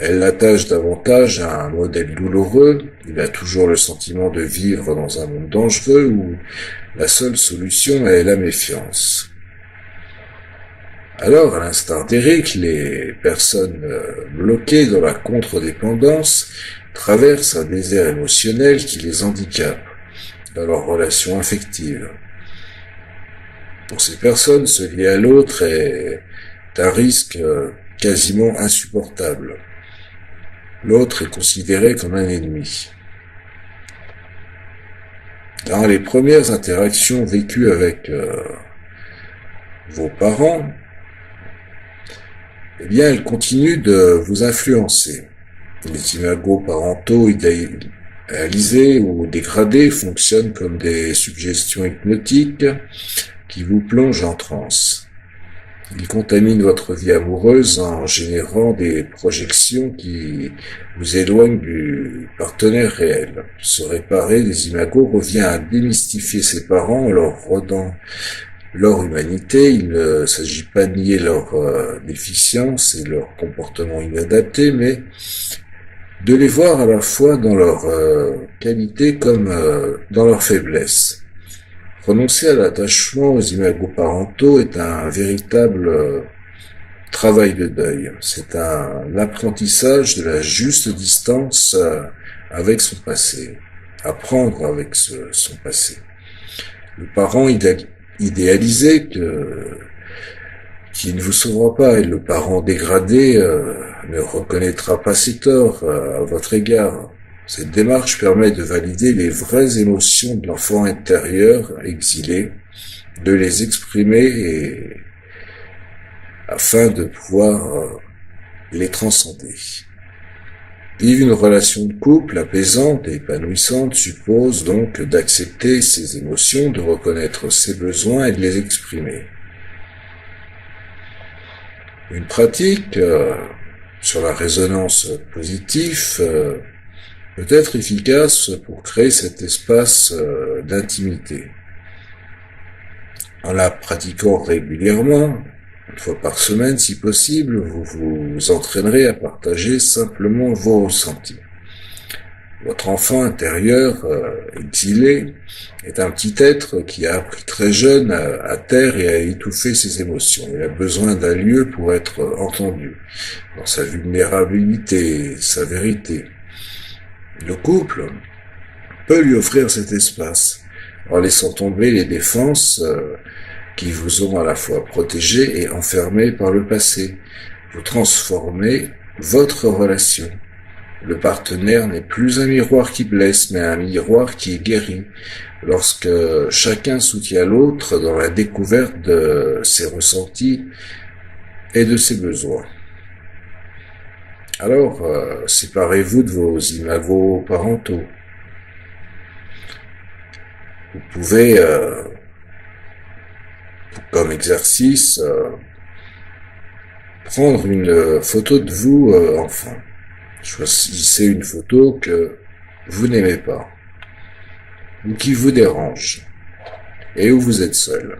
A: Elle l'attache davantage à un modèle douloureux, il a toujours le sentiment de vivre dans un monde dangereux où la seule solution est la méfiance. Alors, à l'instar d'Eric, les personnes bloquées dans la contre-dépendance traversent un désert émotionnel qui les handicape dans leurs relations affectives. Pour ces personnes, se lier à l'autre est un risque quasiment insupportable. L'autre est considéré comme un ennemi. Dans les premières interactions vécues avec vos parents, eh bien, elles continuent de vous influencer. Les imagos parentaux idéalisés ou dégradés fonctionnent comme des suggestions hypnotiques qui vous plongent en transe. Ils contaminent votre vie amoureuse en générant des projections qui vous éloignent du partenaire réel. Se réparer des imagos revient à démystifier ses parents en leur redonnant leur humanité. Il ne s'agit pas de nier leur déficience et leur comportement inadapté, mais de les voir à la fois dans leur qualité comme dans leur faiblesse. Renoncer à l'attachement aux imagos parentaux est un véritable travail de deuil. C'est un apprentissage de la juste distance avec son passé. Apprendre avec son passé. Le parent idéalisé qui ne vous sauvera pas et le parent dégradé ne reconnaîtra pas ses torts à votre égard. Cette démarche permet de valider les vraies émotions de l'enfant intérieur exilé, de les exprimer et afin de pouvoir les transcender. Vivre une relation de couple apaisante et épanouissante suppose donc d'accepter ses émotions, de reconnaître ses besoins et de les exprimer. Une pratique sur la résonance positive peut être efficace pour créer cet espace d'intimité. En la pratiquant régulièrement, une fois par semaine si possible, vous vous entraînerez à partager simplement vos ressentis. Votre enfant intérieur exilé est un petit être qui a appris très jeune à taire et à étouffer ses émotions. Il a besoin d'un lieu pour être entendu, dans sa vulnérabilité, sa vérité. Le couple peut lui offrir cet espace en laissant tomber les défenses qui vous ont à la fois protégé et enfermé par le passé. Vous transformez votre relation. Le partenaire n'est plus un miroir qui blesse, mais un miroir qui guérit, lorsque chacun soutient l'autre dans la découverte de ses ressentis et de ses besoins. Alors, séparez-vous de vos imagos parentaux. Vous pouvez, comme exercice, prendre une photo de vous enfant. Choisissez une photo que vous n'aimez pas ou qui vous dérange et où vous êtes seul.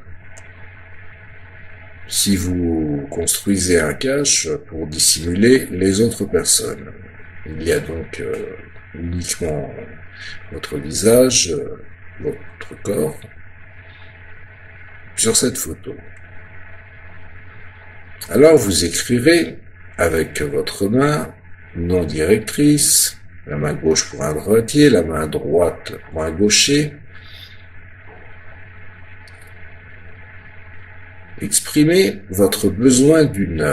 A: Si vous construisez un cache pour dissimuler les autres personnes, il y a donc uniquement votre visage, votre corps sur cette photo. Alors vous écrirez avec votre main nom directrice, la main gauche pour un droitier, la main droite pour un gaucher. Exprimez votre besoin d'une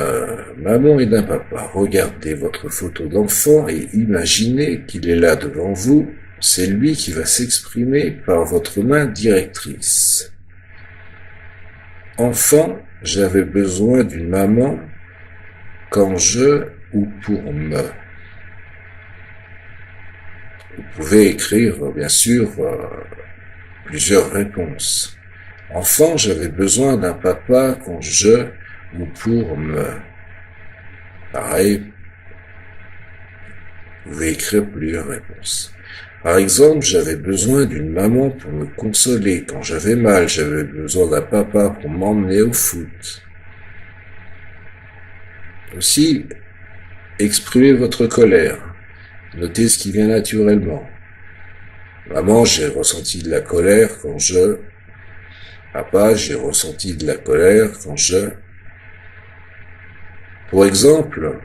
A: maman et d'un papa. Regardez votre photo d'enfant et imaginez qu'il est là devant vous. C'est lui qui va s'exprimer par votre main directrice. Enfant, j'avais besoin d'une maman quand je ou pour me. Vous pouvez écrire, bien sûr, plusieurs réponses. Enfant, j'avais besoin d'un papa quand je ou pour me. Pareil, vous pouvez écrire plusieurs réponses. Par exemple, j'avais besoin d'une maman pour me consoler. Quand j'avais mal, j'avais besoin d'un papa pour m'emmener au foot. Aussi, exprimez votre colère. Notez ce qui vient naturellement. Maman, j'ai ressenti de la colère quand je... Papa, j'ai ressenti de la colère quand je... Pour exemple,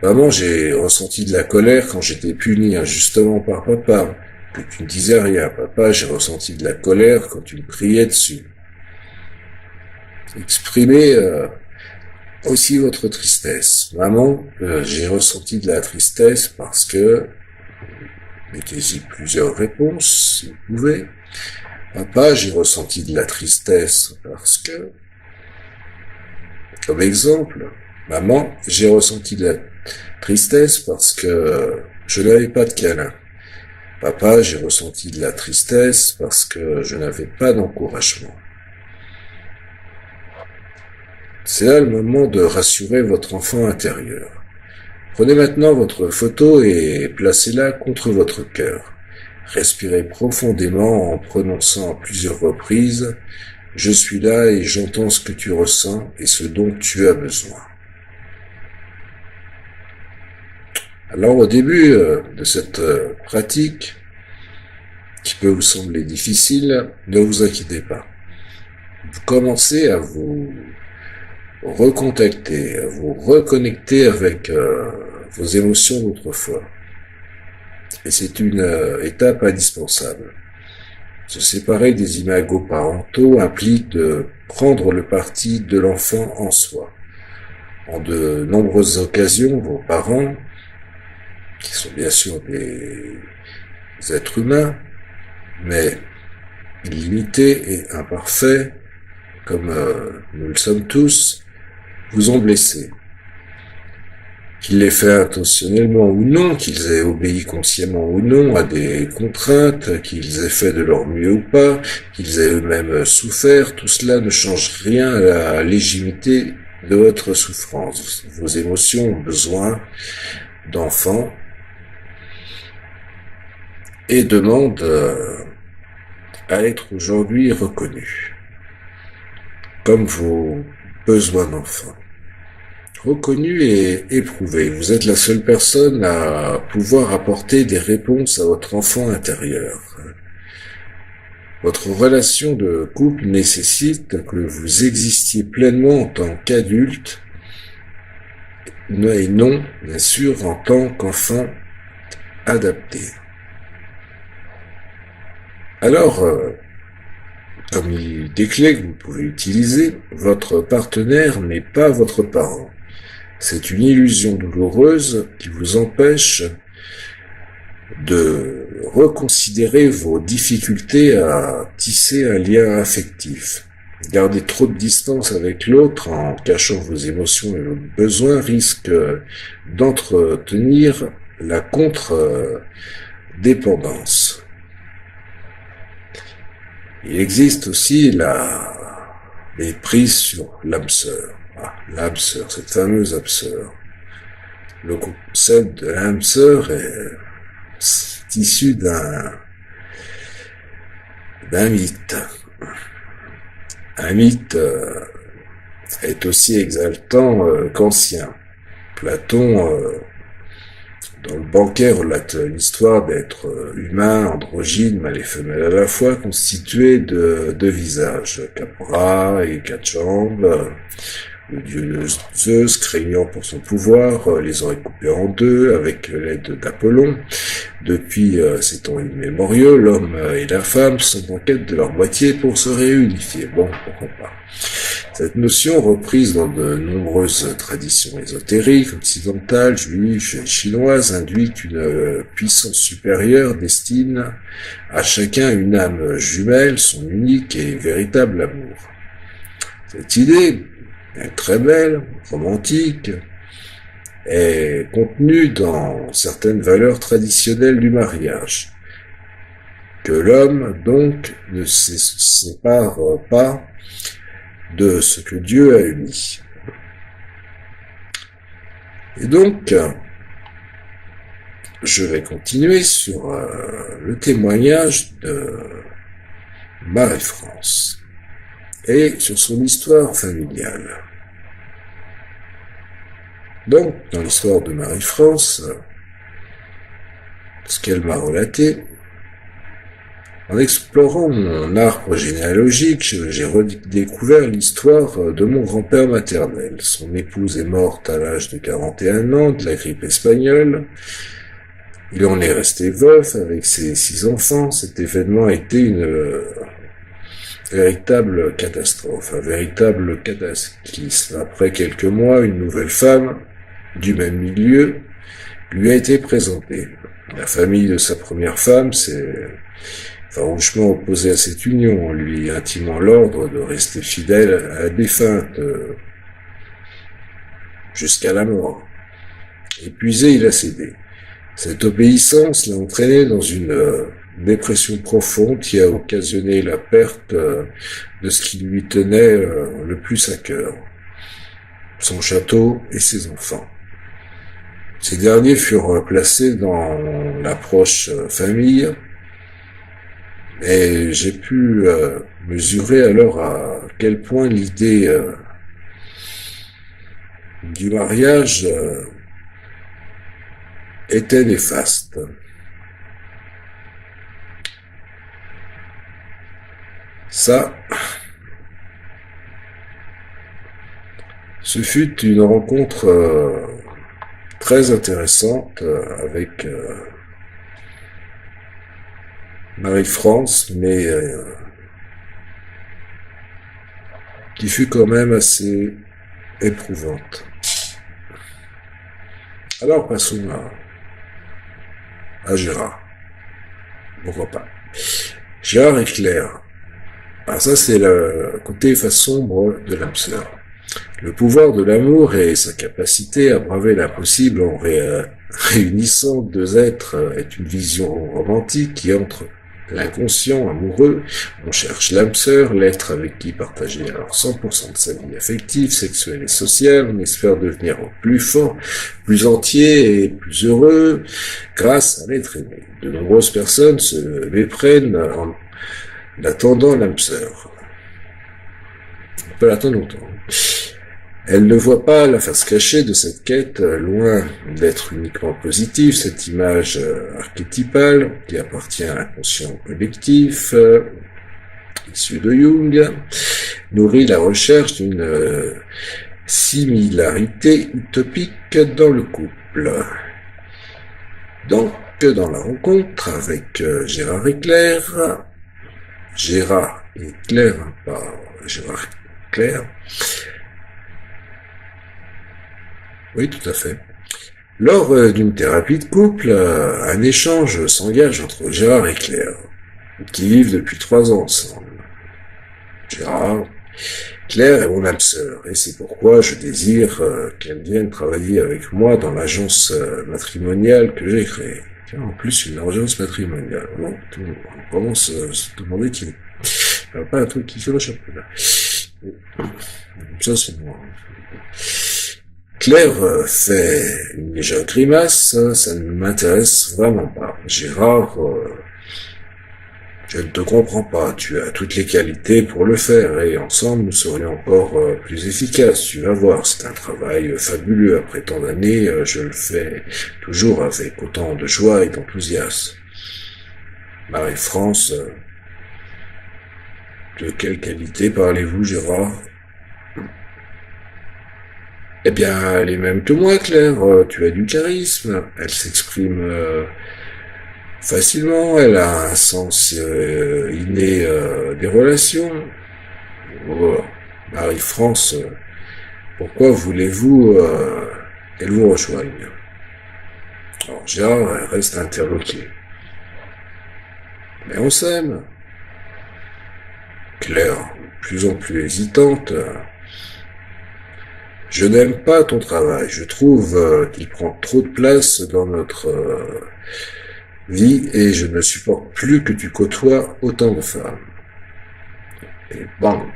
A: maman, j'ai ressenti de la colère quand j'étais puni injustement par papa, que tu ne disais rien. Papa, j'ai ressenti de la colère quand tu me criais dessus. Exprimez aussi votre tristesse. Maman, j'ai ressenti de la tristesse parce que... Mettez-y plusieurs réponses, si vous pouvez. Papa, j'ai ressenti de la tristesse parce que... Comme exemple, maman, j'ai ressenti de la tristesse parce que je n'avais pas de câlin. Papa, j'ai ressenti de la tristesse parce que je n'avais pas d'encouragement. C'est là le moment de rassurer votre enfant intérieur. Prenez maintenant votre photo et placez-la contre votre cœur. Respirez profondément en prononçant à plusieurs reprises « Je suis là et j'entends ce que tu ressens et ce dont tu as besoin ». Alors au début de cette pratique, qui peut vous sembler difficile, ne vous inquiétez pas. Vous commencez à vous recontacter, à vous reconnecter avec vos émotions d'autrefois. Et c'est une étape indispensable. Se séparer des imagos parentaux implique de prendre le parti de l'enfant en soi. En de nombreuses occasions, vos parents, qui sont bien sûr des êtres humains, mais illimités et imparfaits, comme nous le sommes tous, vous ont blessé. Qu'ils l'aient fait intentionnellement ou non, qu'ils aient obéi consciemment ou non à des contraintes, qu'ils aient fait de leur mieux ou pas, qu'ils aient eux-mêmes souffert, tout cela ne change rien à la légitimité de votre souffrance. Vos émotions ont besoin d'enfants et demandent à être aujourd'hui reconnus comme vos besoins d'enfants. Reconnu et éprouvé. Vous êtes la seule personne à pouvoir apporter des réponses à votre enfant intérieur. Votre relation de couple nécessite que vous existiez pleinement en tant qu'adulte et non, bien sûr, en tant qu'enfant adapté. Alors, comme des clés que vous pouvez utiliser, votre partenaire n'est pas votre parent. C'est une illusion douloureuse qui vous empêche de reconsidérer vos difficultés à tisser un lien affectif. Garder trop de distance avec l'autre en cachant vos émotions et vos besoins risque d'entretenir la contre-dépendance. Il existe aussi les prises sur l'âme sœur. Ah, l'âme sœur, cette fameuse âme sœur. Le concept de l'âme sœur est issu d'un mythe. Un mythe est aussi exaltant qu'ancien. Platon, dans le Banquet, relate l'histoire d'êtres humains, androgynes, mâles et femelles à la fois, constitués de deux visages, quatre bras et quatre jambes. Le dieu Zeus, craignant pour son pouvoir, les aurait coupés en deux avec l'aide d'Apollon. Depuis ces temps immémoriaux, l'homme et la femme sont en quête de leur moitié pour se réunifier. Bon, pourquoi pas. Cette notion, reprise dans de nombreuses traditions ésotériques, occidentales, juives et chinoises, induit qu'une puissance supérieure destine à chacun une âme jumelle, son unique et véritable amour. Cette idée est très belle, romantique, est contenue dans certaines valeurs traditionnelles du mariage, que l'homme, donc, ne se sépare pas de ce que Dieu a uni. Et donc, je vais continuer sur le témoignage de Marie-France et sur son histoire familiale. Donc, dans l'histoire de Marie-France, ce qu'elle m'a relaté, en explorant mon arbre généalogique, j'ai redécouvert l'histoire de mon grand-père maternel. Son épouse est morte à l'âge de 41 ans de la grippe espagnole. Il en est resté veuf avec ses 6 enfants. Cet événement a été une véritable catastrophe, un véritable cataclysme. Après quelques mois, une nouvelle femme du même milieu lui a été présentée. La famille de sa première femme s'est farouchement opposée à cette union, en lui intimant l'ordre de rester fidèle à la défunte jusqu'à la mort. Épuisé, il a cédé. Cette obéissance l'a entraîné dans une dépression profonde qui a occasionné la perte de ce qui lui tenait le plus à cœur, son château et ses enfants. Ces derniers furent placés dans la proche famille, et j'ai pu mesurer alors à quel point l'idée du mariage était néfaste. Ça, ce fut une rencontre très intéressante avec Marie-France, mais qui fut quand même assez éprouvante. Alors passons à Gérard. Pourquoi pas. Gérard et Claire. Alors ça, c'est le côté face sombre de l'âme sœur. Le pouvoir de l'amour et sa capacité à braver l'impossible en réunissant deux êtres est une vision romantique qui entre l'inconscient amoureux. On cherche l'âme sœur, l'être avec qui partager alors 100% de sa vie affective, sexuelle et sociale. On espère devenir plus fort, plus entier et plus heureux grâce à l'être aimé. De nombreuses personnes se méprennent en attendant l'âme sœur. On peut l'attendre longtemps. Elle ne voit pas la face cachée de cette quête, loin d'être uniquement positive. Cette image archétypale qui appartient à l'inconscient collectif, issue de Jung, nourrit la recherche d'une similarité utopique dans le couple. Donc, dans la rencontre avec Gérard et Claire, pas Gérard Claire. Oui, tout à fait. Lors d'une thérapie de couple, un échange s'engage entre Gérard et Claire, qui vivent depuis 3 ans ensemble. Claire est mon âme sœur, et c'est pourquoi je désire qu'elle vienne travailler avec moi dans l'agence matrimoniale que j'ai créée. Tiens, en plus, une agence matrimoniale. Bon, on commence à se demander qui est. Pas un truc qui fait le chapeau, là. Ça, c'est moi. Claire fait une légère grimace, ça ne m'intéresse vraiment pas. Gérard, je ne te comprends pas, tu as toutes les qualités pour le faire et ensemble nous serions encore plus efficaces. Tu vas voir, c'est un travail fabuleux. Après tant d'années, je le fais toujours avec autant de joie et d'enthousiasme. Marie-France, de quelle qualité parlez-vous, Gérard? Eh bien, elle est même que moi, Claire. Tu as du charisme. Elle s'exprime facilement. Elle a un sens inné des relations. Oh, Marie-France, pourquoi voulez-vous qu'elle vous rejoigne? Alors, Gérard elle reste interloqué. Mais on s'aime. Claire, de plus en plus hésitante. Je n'aime pas ton travail. Je trouve qu'il prend trop de place dans notre vie et je ne supporte plus que tu côtoies autant de femmes. Et bang.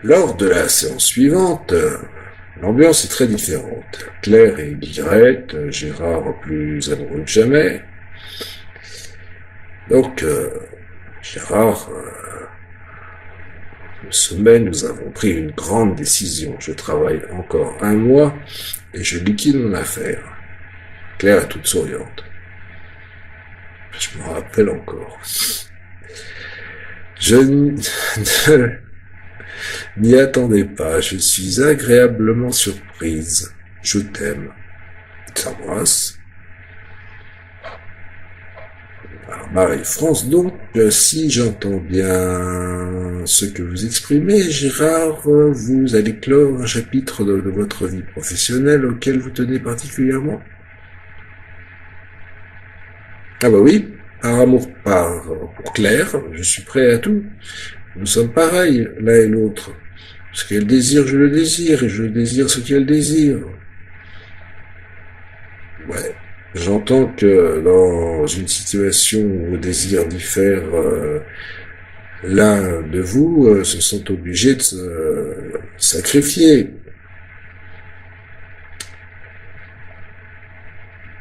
A: Lors de la séance suivante, l'ambiance est très différente. Claire est guillerette, Gérard plus amoureux que jamais. Donc, Gérard, le sommet, nous avons pris une grande décision. Je travaille encore 1 mois et je liquide mon affaire. Claire est toute souriante. Je me rappelle encore. Je ne m'y attendais pas. Je suis agréablement surprise. Je t'aime. S'embrasse. Alors, Marie-France, donc, si j'entends bien ce que vous exprimez, Gérard, vous allez clore un chapitre de votre vie professionnelle auquel vous tenez particulièrement. Ah bah oui, par amour pour Claire, je suis prêt à tout. Nous sommes pareils, l'un et l'autre. Ce qu'elle désire, je le désire, et je désire ce qu'elle désire. Ouais. J'entends que dans une situation où vos désirs diffèrent, l'un de vous se sent obligé de se sacrifier.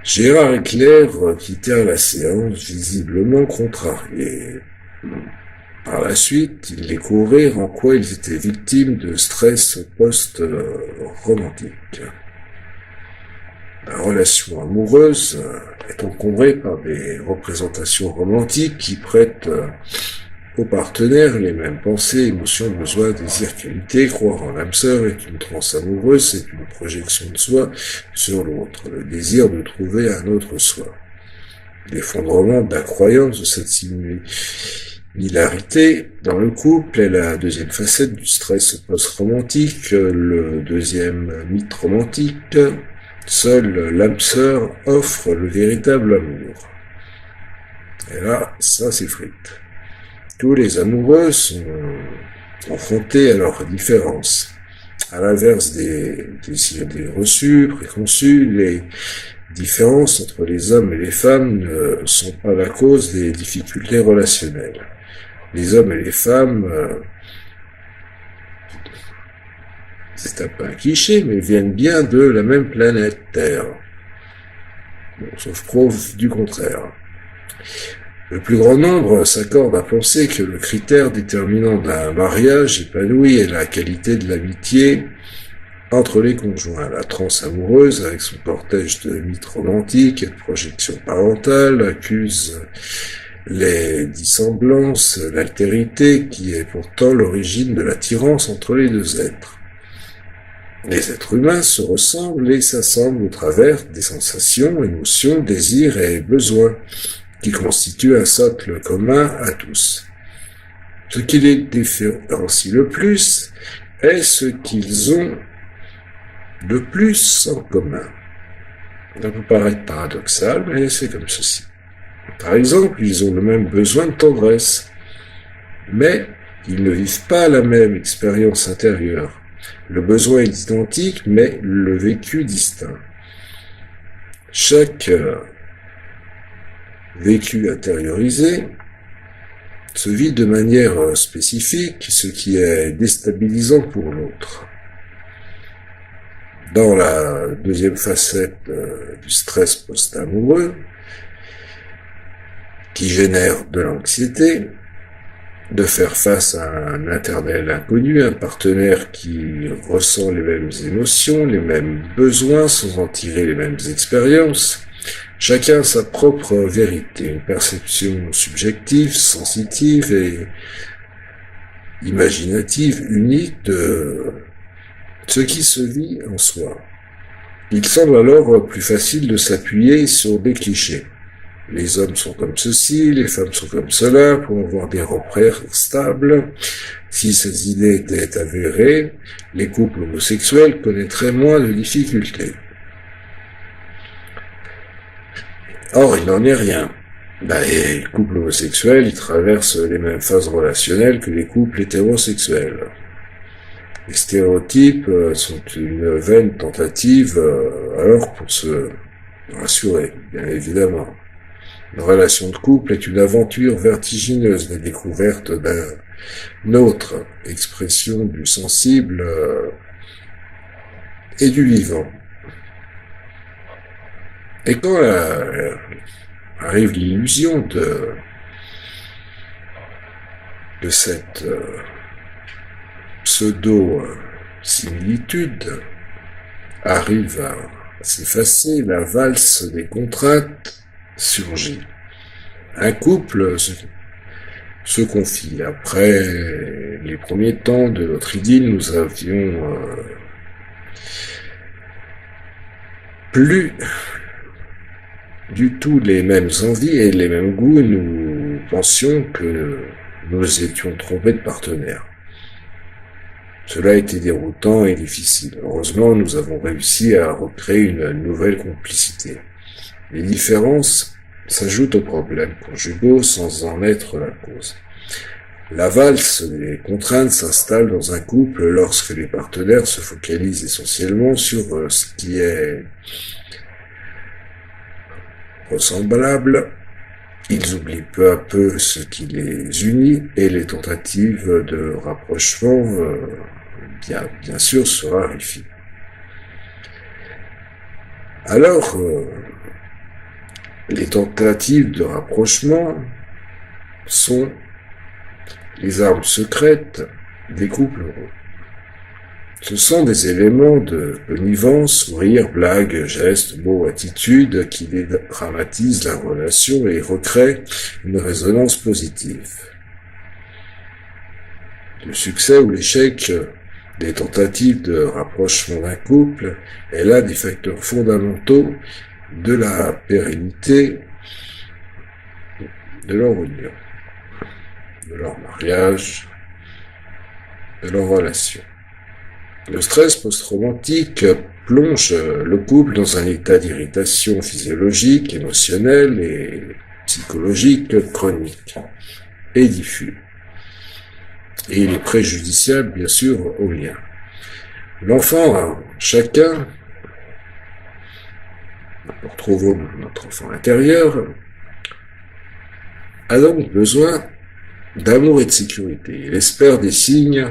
A: Gérard et Claire quittèrent la séance visiblement contrariés. Par la suite, ils découvrirent en quoi ils étaient victimes de stress post-romantique. La relation amoureuse est encombrée par des représentations romantiques qui prêtent aux partenaires les mêmes pensées, émotions, besoins, désirs, qualités. Croire en l'âme sœur est une transe amoureuse, c'est une projection de soi sur l'autre, le désir de trouver un autre soi. L'effondrement de la croyance de cette similarité dans le couple est la deuxième facette du stress post-romantique, le deuxième mythe romantique. Seule l'âme sœur offre le véritable amour. Et là, ça s'effrite. Tous les amoureux sont confrontés à leurs différences. À l'inverse des reçus, préconçus, les différences entre les hommes et les femmes ne sont pas la cause des difficultés relationnelles. Les hommes et les femmes, c'est un peu un cliché, mais viennent bien de la même planète Terre. Bon, sauf preuve du contraire. Le plus grand nombre s'accorde à penser que le critère déterminant d'un mariage épanoui est la qualité de l'amitié entre les conjoints. La transe amoureuse, avec son cortège de mythes romantiques et de projections parentales, accuse les dissemblances, l'altérité qui est pourtant l'origine de l'attirance entre les deux êtres. Les êtres humains se ressemblent et s'assemblent au travers des sensations, émotions, désirs et besoins qui constituent un socle commun à tous. Ce qui les différencie le plus est ce qu'ils ont de plus en commun. Ça peut paraître paradoxal, mais c'est comme ceci. Par exemple, ils ont le même besoin de tendresse, mais ils ne vivent pas la même expérience intérieure. Le besoin est identique, mais le vécu distinct. Chaque vécu intériorisé se vit de manière spécifique, ce qui est déstabilisant pour l'autre. dans la deuxième facette du stress post-amoureux, qui génère de l'anxiété, de faire face à un éternel inconnu, un partenaire qui ressent les mêmes émotions, les mêmes besoins, sans en tirer les mêmes expériences. Chacun a sa propre vérité, une perception subjective, sensitive et imaginative, unique de ce qui se vit en soi. Il semble alors plus facile de s'appuyer sur des clichés. Les hommes sont comme ceci, les femmes sont comme cela, pour avoir des repères stables. Si ces idées étaient avérées, les couples homosexuels connaîtraient moins de difficultés. Or, il n'en est rien. Les couples homosexuels, ils traversent les mêmes phases relationnelles que les couples hétérosexuels. Les stéréotypes sont une vaine tentative, alors pour se rassurer, bien évidemment. Une relation de couple est une aventure vertigineuse, la découverte d'un autre, expression du sensible et du vivant. Et quand arrive l'illusion de cette pseudo-similitude, arrive à s'effacer, la valse des contraintes surgit. Un couple se confie. Après les premiers temps de notre idylle, nous avions plus du tout les mêmes envies et les mêmes goûts. Nous pensions que nous étions trompés de partenaires. Cela a été déroutant et difficile. Heureusement, nous avons réussi à recréer une nouvelle complicité. Les différences s'ajoutent aux problèmes conjugaux sans en être la cause. La valse des contraintes s'installe dans un couple lorsque les partenaires se focalisent essentiellement sur ce qui est ressemblable. Ils oublient peu à peu ce qui les unit et les tentatives de rapprochement, bien sûr, se raréfient. Alors, les tentatives de rapprochement sont les armes secrètes des couples heureux. Ce sont des éléments de connivence, sourires, blagues, gestes, mots, attitudes qui dédramatisent la relation et recréent une résonance positive. Le succès ou l'échec des tentatives de rapprochement d'un couple est l'un des facteurs fondamentaux de la pérennité de leur union, de leur mariage, de leur relation. Le stress post-romantique plonge le couple dans un état d'irritation physiologique, émotionnelle et psychologique chronique et diffus. Et il est préjudiciable, bien sûr, au lien. L'enfant, chacun, nous retrouvons notre enfant intérieur, a donc besoin d'amour et de sécurité. Il espère des signes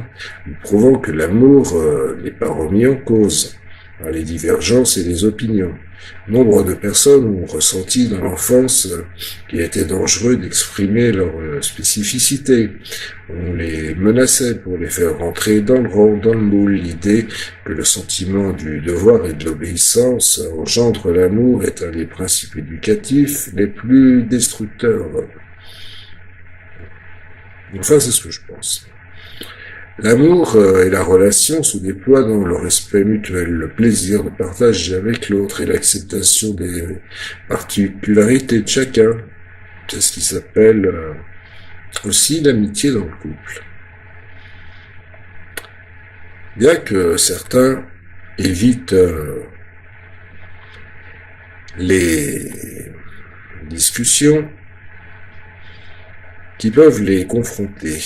A: prouvant que l'amour n'est pas remis en cause par les divergences et les opinions. Nombre de personnes ont ressenti dans l'enfance qu'il était dangereux d'exprimer leur spécificité. On les menaçait pour les faire rentrer dans le rang, dans le moule. L'idée que le sentiment du devoir et de l'obéissance engendre l'amour est un des principes éducatifs les plus destructeurs. Enfin, c'est ce que je pense. L'amour et la relation se déploient dans le respect mutuel, le plaisir de partager avec l'autre et l'acceptation des particularités de chacun. C'est ce qui s'appelle aussi l'amitié dans le couple. Bien que certains évitent les discussions qui peuvent les confronter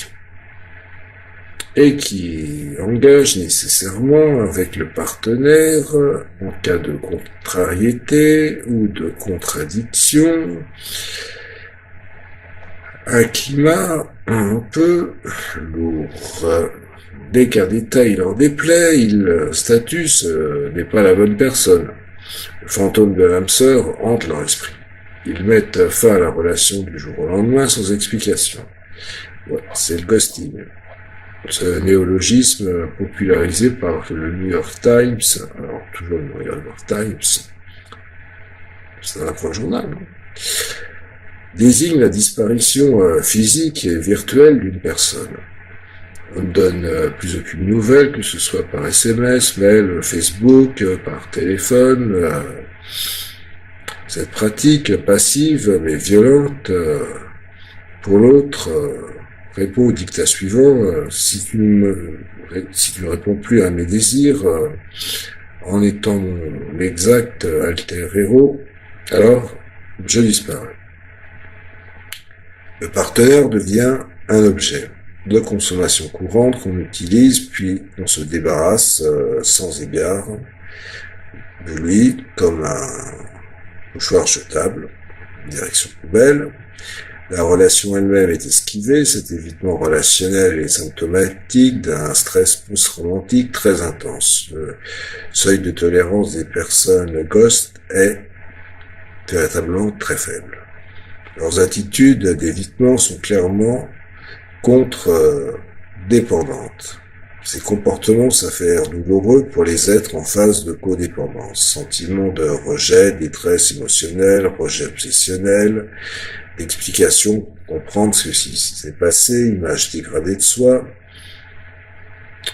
A: et qui engagent nécessairement avec le partenaire, en cas de contrariété ou de contradiction, un climat un peu lourd. Dès qu'un détail leur déplaît, ils statuent, ce n'est pas la bonne personne. Le fantôme de l'âme sœur hante leur esprit. Ils mettent fin à la relation du jour au lendemain sans explication. Voilà, c'est le ghosting. Ce néologisme popularisé par le New York Times, alors toujours le New York Times, c'est un grand journal, désigne la disparition physique et virtuelle d'une personne. On ne donne plus aucune nouvelle, que ce soit par SMS, mail, Facebook, par téléphone. Cette pratique passive mais violente, pour l'autre, répond au dictat suivant, si tu ne réponds plus à mes désirs, en étant mon exact alter héros, alors je disparais. Le partenaire devient un objet de consommation courante qu'on utilise, puis on se débarrasse sans égard de lui comme un mouchoir jetable, direction poubelle. La relation elle-même est esquivée, cet évitement relationnel est symptomatique d'un stress post-romantique très intense. Le seuil de tolérance des personnes ghost est véritablement très faible. Leurs attitudes d'évitement sont clairement contre-dépendantes. Ces comportements s'avèrent douloureux pour les êtres en phase de codépendance. Sentiment de rejet, détresse émotionnelle, rejet obsessionnel, explication pour comprendre ce qui s'est passé, image dégradée de soi,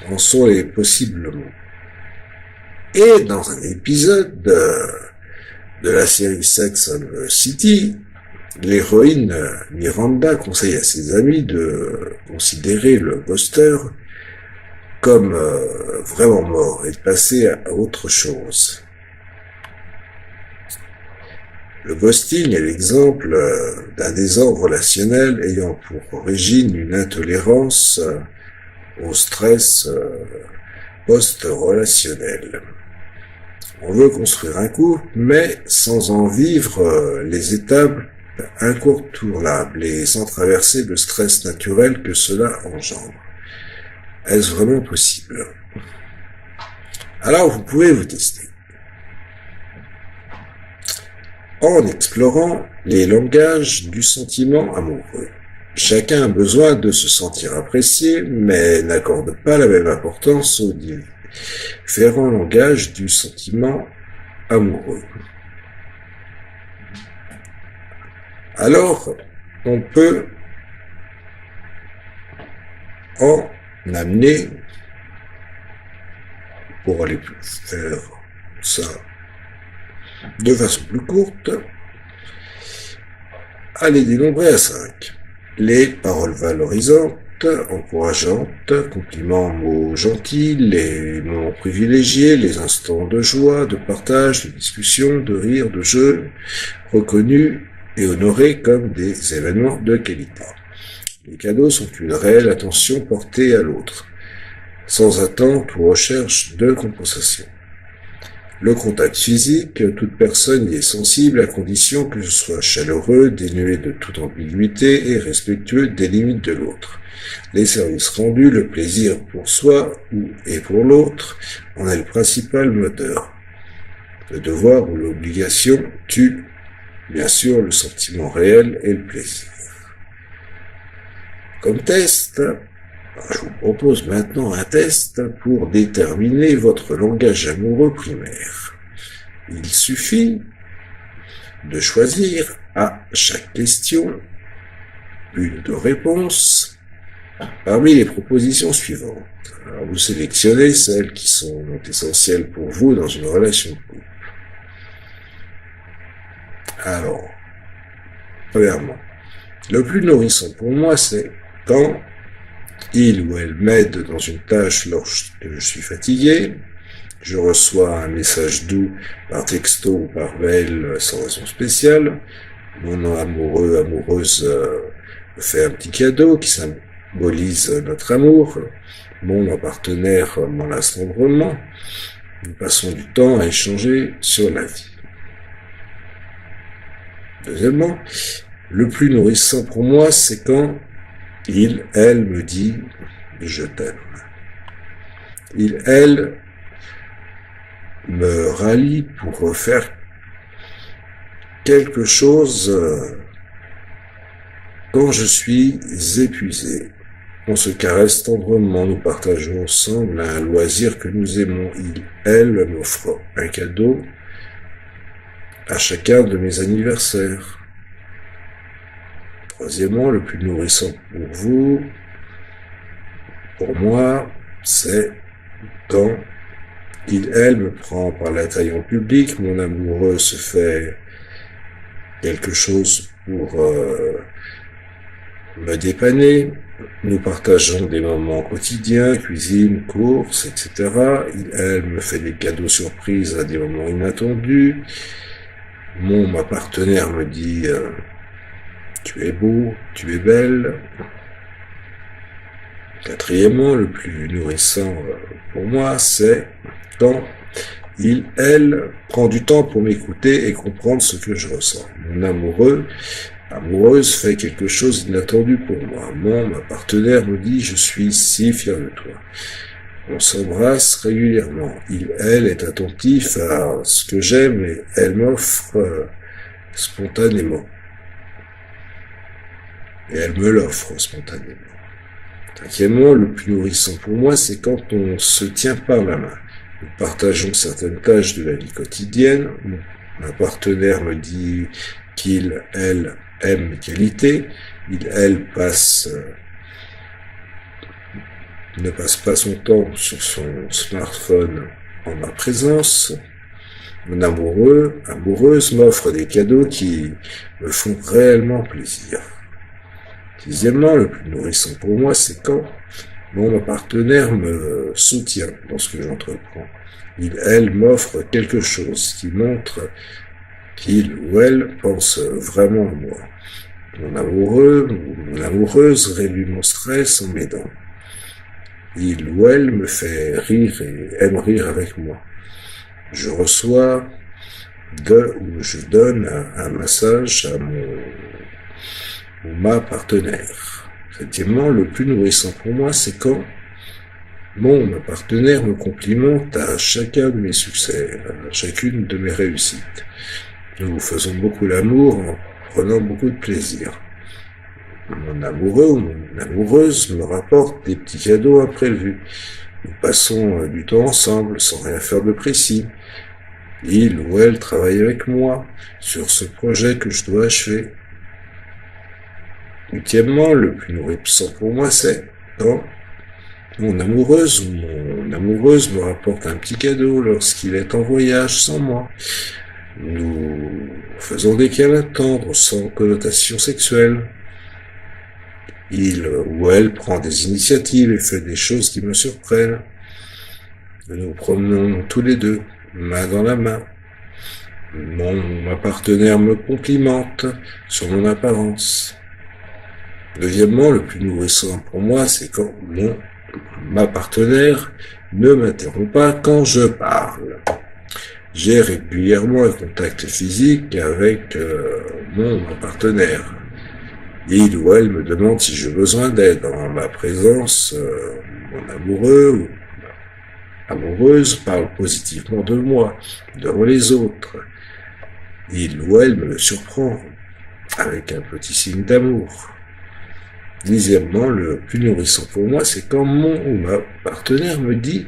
A: en sont les possibles mots. Et dans un épisode de la série Sex and the City, l'héroïne Miranda conseille à ses amis de considérer le ghoster comme vraiment mort et de passer à autre chose. Le ghosting est l'exemple d'un désordre relationnel ayant pour origine une intolérance au stress post-relationnel. On veut construire un couple, mais sans en vivre les étapes incontournables et sans traverser le stress naturel que cela engendre. Est-ce vraiment possible? Alors vous pouvez vous tester. En explorant les langages du sentiment amoureux. Chacun a besoin de se sentir apprécié, mais n'accorde pas la même importance aux différents langages du sentiment amoureux. Alors, on peut en amener, pour aller faire ça de façon plus courte, à les dénombrer à 5. Les paroles valorisantes, encourageantes, compliments, mots gentils, les moments privilégiés, les instants de joie, de partage, de discussion, de rire, de jeu, reconnus et honorés comme des événements de qualité. Les cadeaux sont une réelle attention portée à l'autre, sans attente ou recherche de compensation. Le contact physique, toute personne y est sensible à condition que ce soit chaleureux, dénué de toute ambiguïté et respectueux des limites de l'autre. Les services rendus, le plaisir pour soi et pour l'autre en est le principal moteur. Le devoir ou l'obligation tue, bien sûr, le sentiment réel et le plaisir. Comme test, je vous propose maintenant un test pour déterminer votre langage amoureux primaire. Il suffit de choisir à chaque question une de réponses parmi les propositions suivantes. Alors vous sélectionnez celles qui sont essentielles pour vous dans une relation de couple. Alors, premièrement, le plus nourrissant pour moi, c'est quand il ou elle m'aide dans une tâche lorsque je suis fatigué, je reçois un message doux par texto ou par mail sans raison spéciale, mon amoureux, amoureuse me fait un petit cadeau qui symbolise notre amour, mon partenaire m'enlace tendrement, nous passons du temps à échanger sur la vie. Deuxièmement, le plus nourrissant pour moi, c'est quand il, elle me dit « je t'aime ». elle, me rallie pour faire quelque chose quand je suis épuisé. On se caresse tendrement, nous partageons ensemble un loisir que nous aimons. Elle m'offre un cadeau à chacun de mes anniversaires. Troisièmement, le plus nourrissant pour vous, pour moi, c'est quand elle me prend par la taille en public, mon amoureux se fait quelque chose pour me dépanner, nous partageons des moments quotidiens, cuisine, courses, etc. Elle me fait des cadeaux surprises à des moments inattendus. Ma partenaire me dit tu es beau, tu es belle. Quatrièmement, le plus nourrissant pour moi, c'est quand elle prend du temps pour m'écouter et comprendre ce que je ressens. Mon amoureuse fait quelque chose d'inattendu pour moi. Ma partenaire me dit je suis si fier de toi. On s'embrasse régulièrement. Elle est attentif à ce que j'aime et elle m'offre spontanément. Et elle me l'offre spontanément. Cinquièmement, le plus nourrissant pour moi, c'est quand on se tient par la main. Nous partageons certaines tâches de la vie quotidienne. Ma partenaire me dit elle aime mes qualités. Elle ne passe pas son temps sur son smartphone en ma présence. Mon amoureuse m'offre des cadeaux qui me font réellement plaisir. Sixièmement, le plus nourrissant pour moi, c'est quand ma partenaire me soutient dans ce que j'entreprends. Elle m'offre quelque chose qui montre qu'il ou elle pense vraiment à moi. Mon amoureuse réduit mon stress en m'aidant. Il ou elle me fait rire et aime rire avec moi. Je reçois ou je donne un massage à ma partenaire. Septièmement, le plus nourrissant pour moi, c'est quand ma partenaire me complimente à chacun de mes succès, à chacune de mes réussites. Nous faisons beaucoup l'amour en prenant beaucoup de plaisir. Mon amoureux ou mon amoureuse me rapporte des petits cadeaux imprévus. Nous passons du temps ensemble sans rien faire de précis. Il ou elle travaille avec moi sur ce projet que je dois achever. Huitièmement, le plus nourrissant pour moi, c'est quand mon amoureuse ou mon amoureuse me rapporte un petit cadeau lorsqu'il est en voyage sans moi. Nous faisons des câlins tendres sans connotation sexuelle. Il ou elle prend des initiatives et fait des choses qui me surprennent. Nous nous promenons tous les deux, main dans la main. Ma partenaire me complimente sur mon apparence. Deuxièmement, le plus nourrissant pour moi, c'est quand ma partenaire ne m'interrompt pas quand je parle. J'ai régulièrement un contact physique avec ma partenaire. Il ou elle me demande si j'ai besoin d'aide. En ma présence, mon amoureux ou amoureuse parle positivement de moi, devant les autres. Il ou elle me surprend avec un petit signe d'amour. Dixièmement, le plus nourrissant pour moi, c'est quand ma partenaire me dit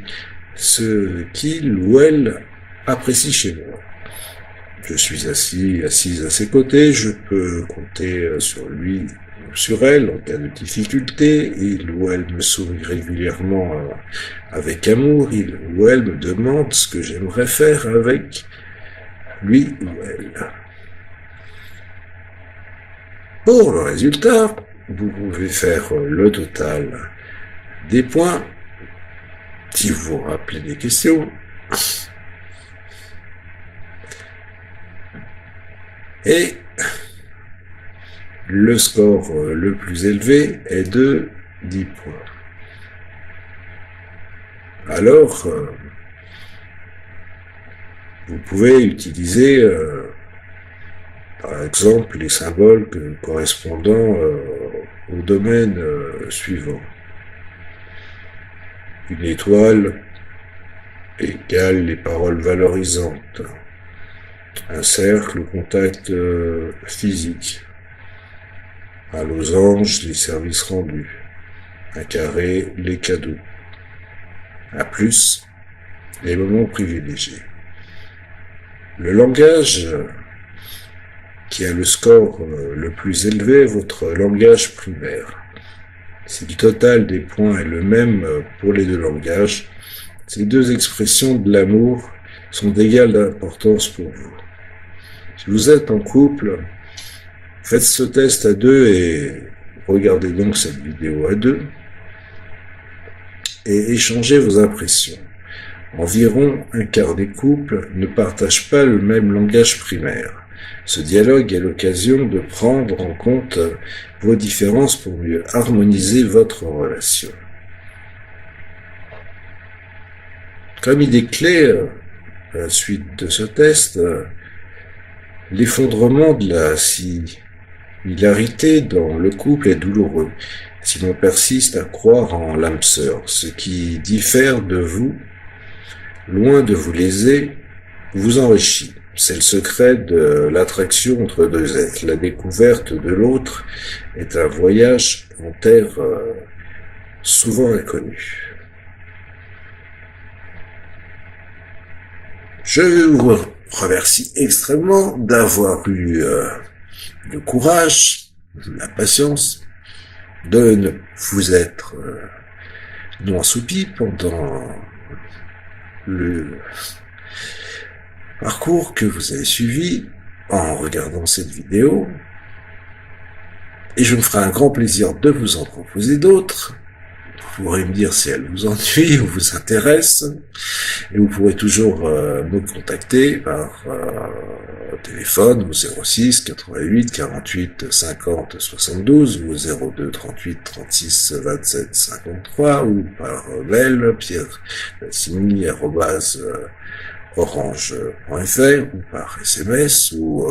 A: ce qu'il ou elle apprécie chez moi. Je suis assise à ses côtés, je peux compter sur elle en cas de difficulté. Il ou elle me sourit régulièrement avec amour. Il ou elle me demande ce que j'aimerais faire avec lui ou elle. Pour le résultat, vous pouvez faire le total des points. Si vous vous rappelez des questions. Et le score le plus élevé est de 10 points. Alors, vous pouvez utiliser, par exemple, les symboles correspondant au domaine suivant. Une étoile égale les paroles valorisantes. Un cercle, le contact physique. Un losange, les services rendus. Un carré, les cadeaux. Un plus, les moments privilégiés. Le langage qui a le score le plus élevé est votre langage primaire. Si le total des points est le même pour les deux langages, ces deux expressions de l'amour sont d'égale importance pour vous. Si vous êtes en couple, faites ce test à deux et regardez donc cette vidéo à deux et échangez vos impressions. Environ un quart des couples ne partagent pas le même langage primaire. Ce dialogue est l'occasion de prendre en compte vos différences pour mieux harmoniser votre relation. Comme idée clé, à la suite de ce test, l'effondrement de la similarité dans le couple est douloureux si l'on persiste à croire en l'âme sœur. Ce qui diffère de vous, loin de vous léser, vous enrichit. C'est le secret de l'attraction entre deux êtres. La découverte de l'autre est un voyage en terre souvent inconnue. Je vous remercie extrêmement d'avoir eu le courage, la patience de ne vous être non assoupi pendant le parcours que vous avez suivi en regardant cette vidéo, et je me ferai un grand plaisir de vous en proposer d'autres. Vous pourrez me dire si elle vous ennuie ou vous intéresse, et vous pourrez toujours me contacter par téléphone au 06 88 48 50 72 ou au 02 38 36 27 53 ou par mail pierre.simini@orange.fr ou par SMS ou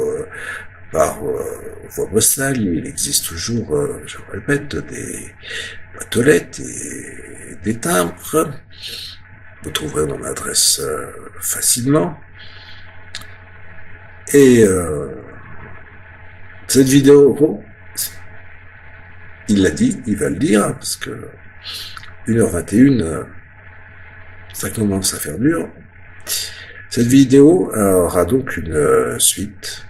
A: par voie postale. Il existe toujours, je le répète, des boîtes aux lettres et des timbres. Vous trouverez mon adresse facilement. Et cette vidéo, il l'a dit, il va le dire, parce que 1h21, ça commence à faire dur. Cette vidéo aura donc une suite.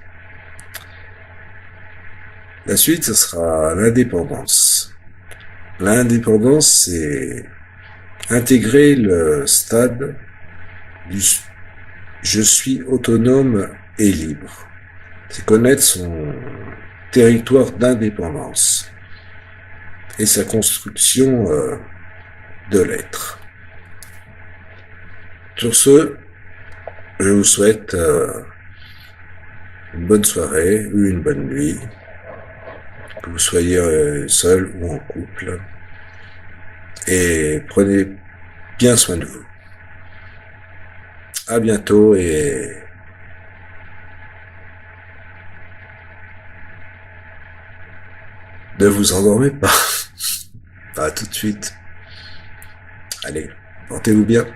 A: La suite, ce sera l'indépendance. L'indépendance, c'est intégrer le stade du « je suis autonome et libre ». C'est connaître son territoire d'indépendance et sa construction de l'être. Sur ce, je vous souhaite une bonne soirée ou une bonne nuit, que vous soyez seul ou en couple, et prenez bien soin de vous. À bientôt et ne vous endormez pas. Pas tout de suite. Allez, portez-vous bien.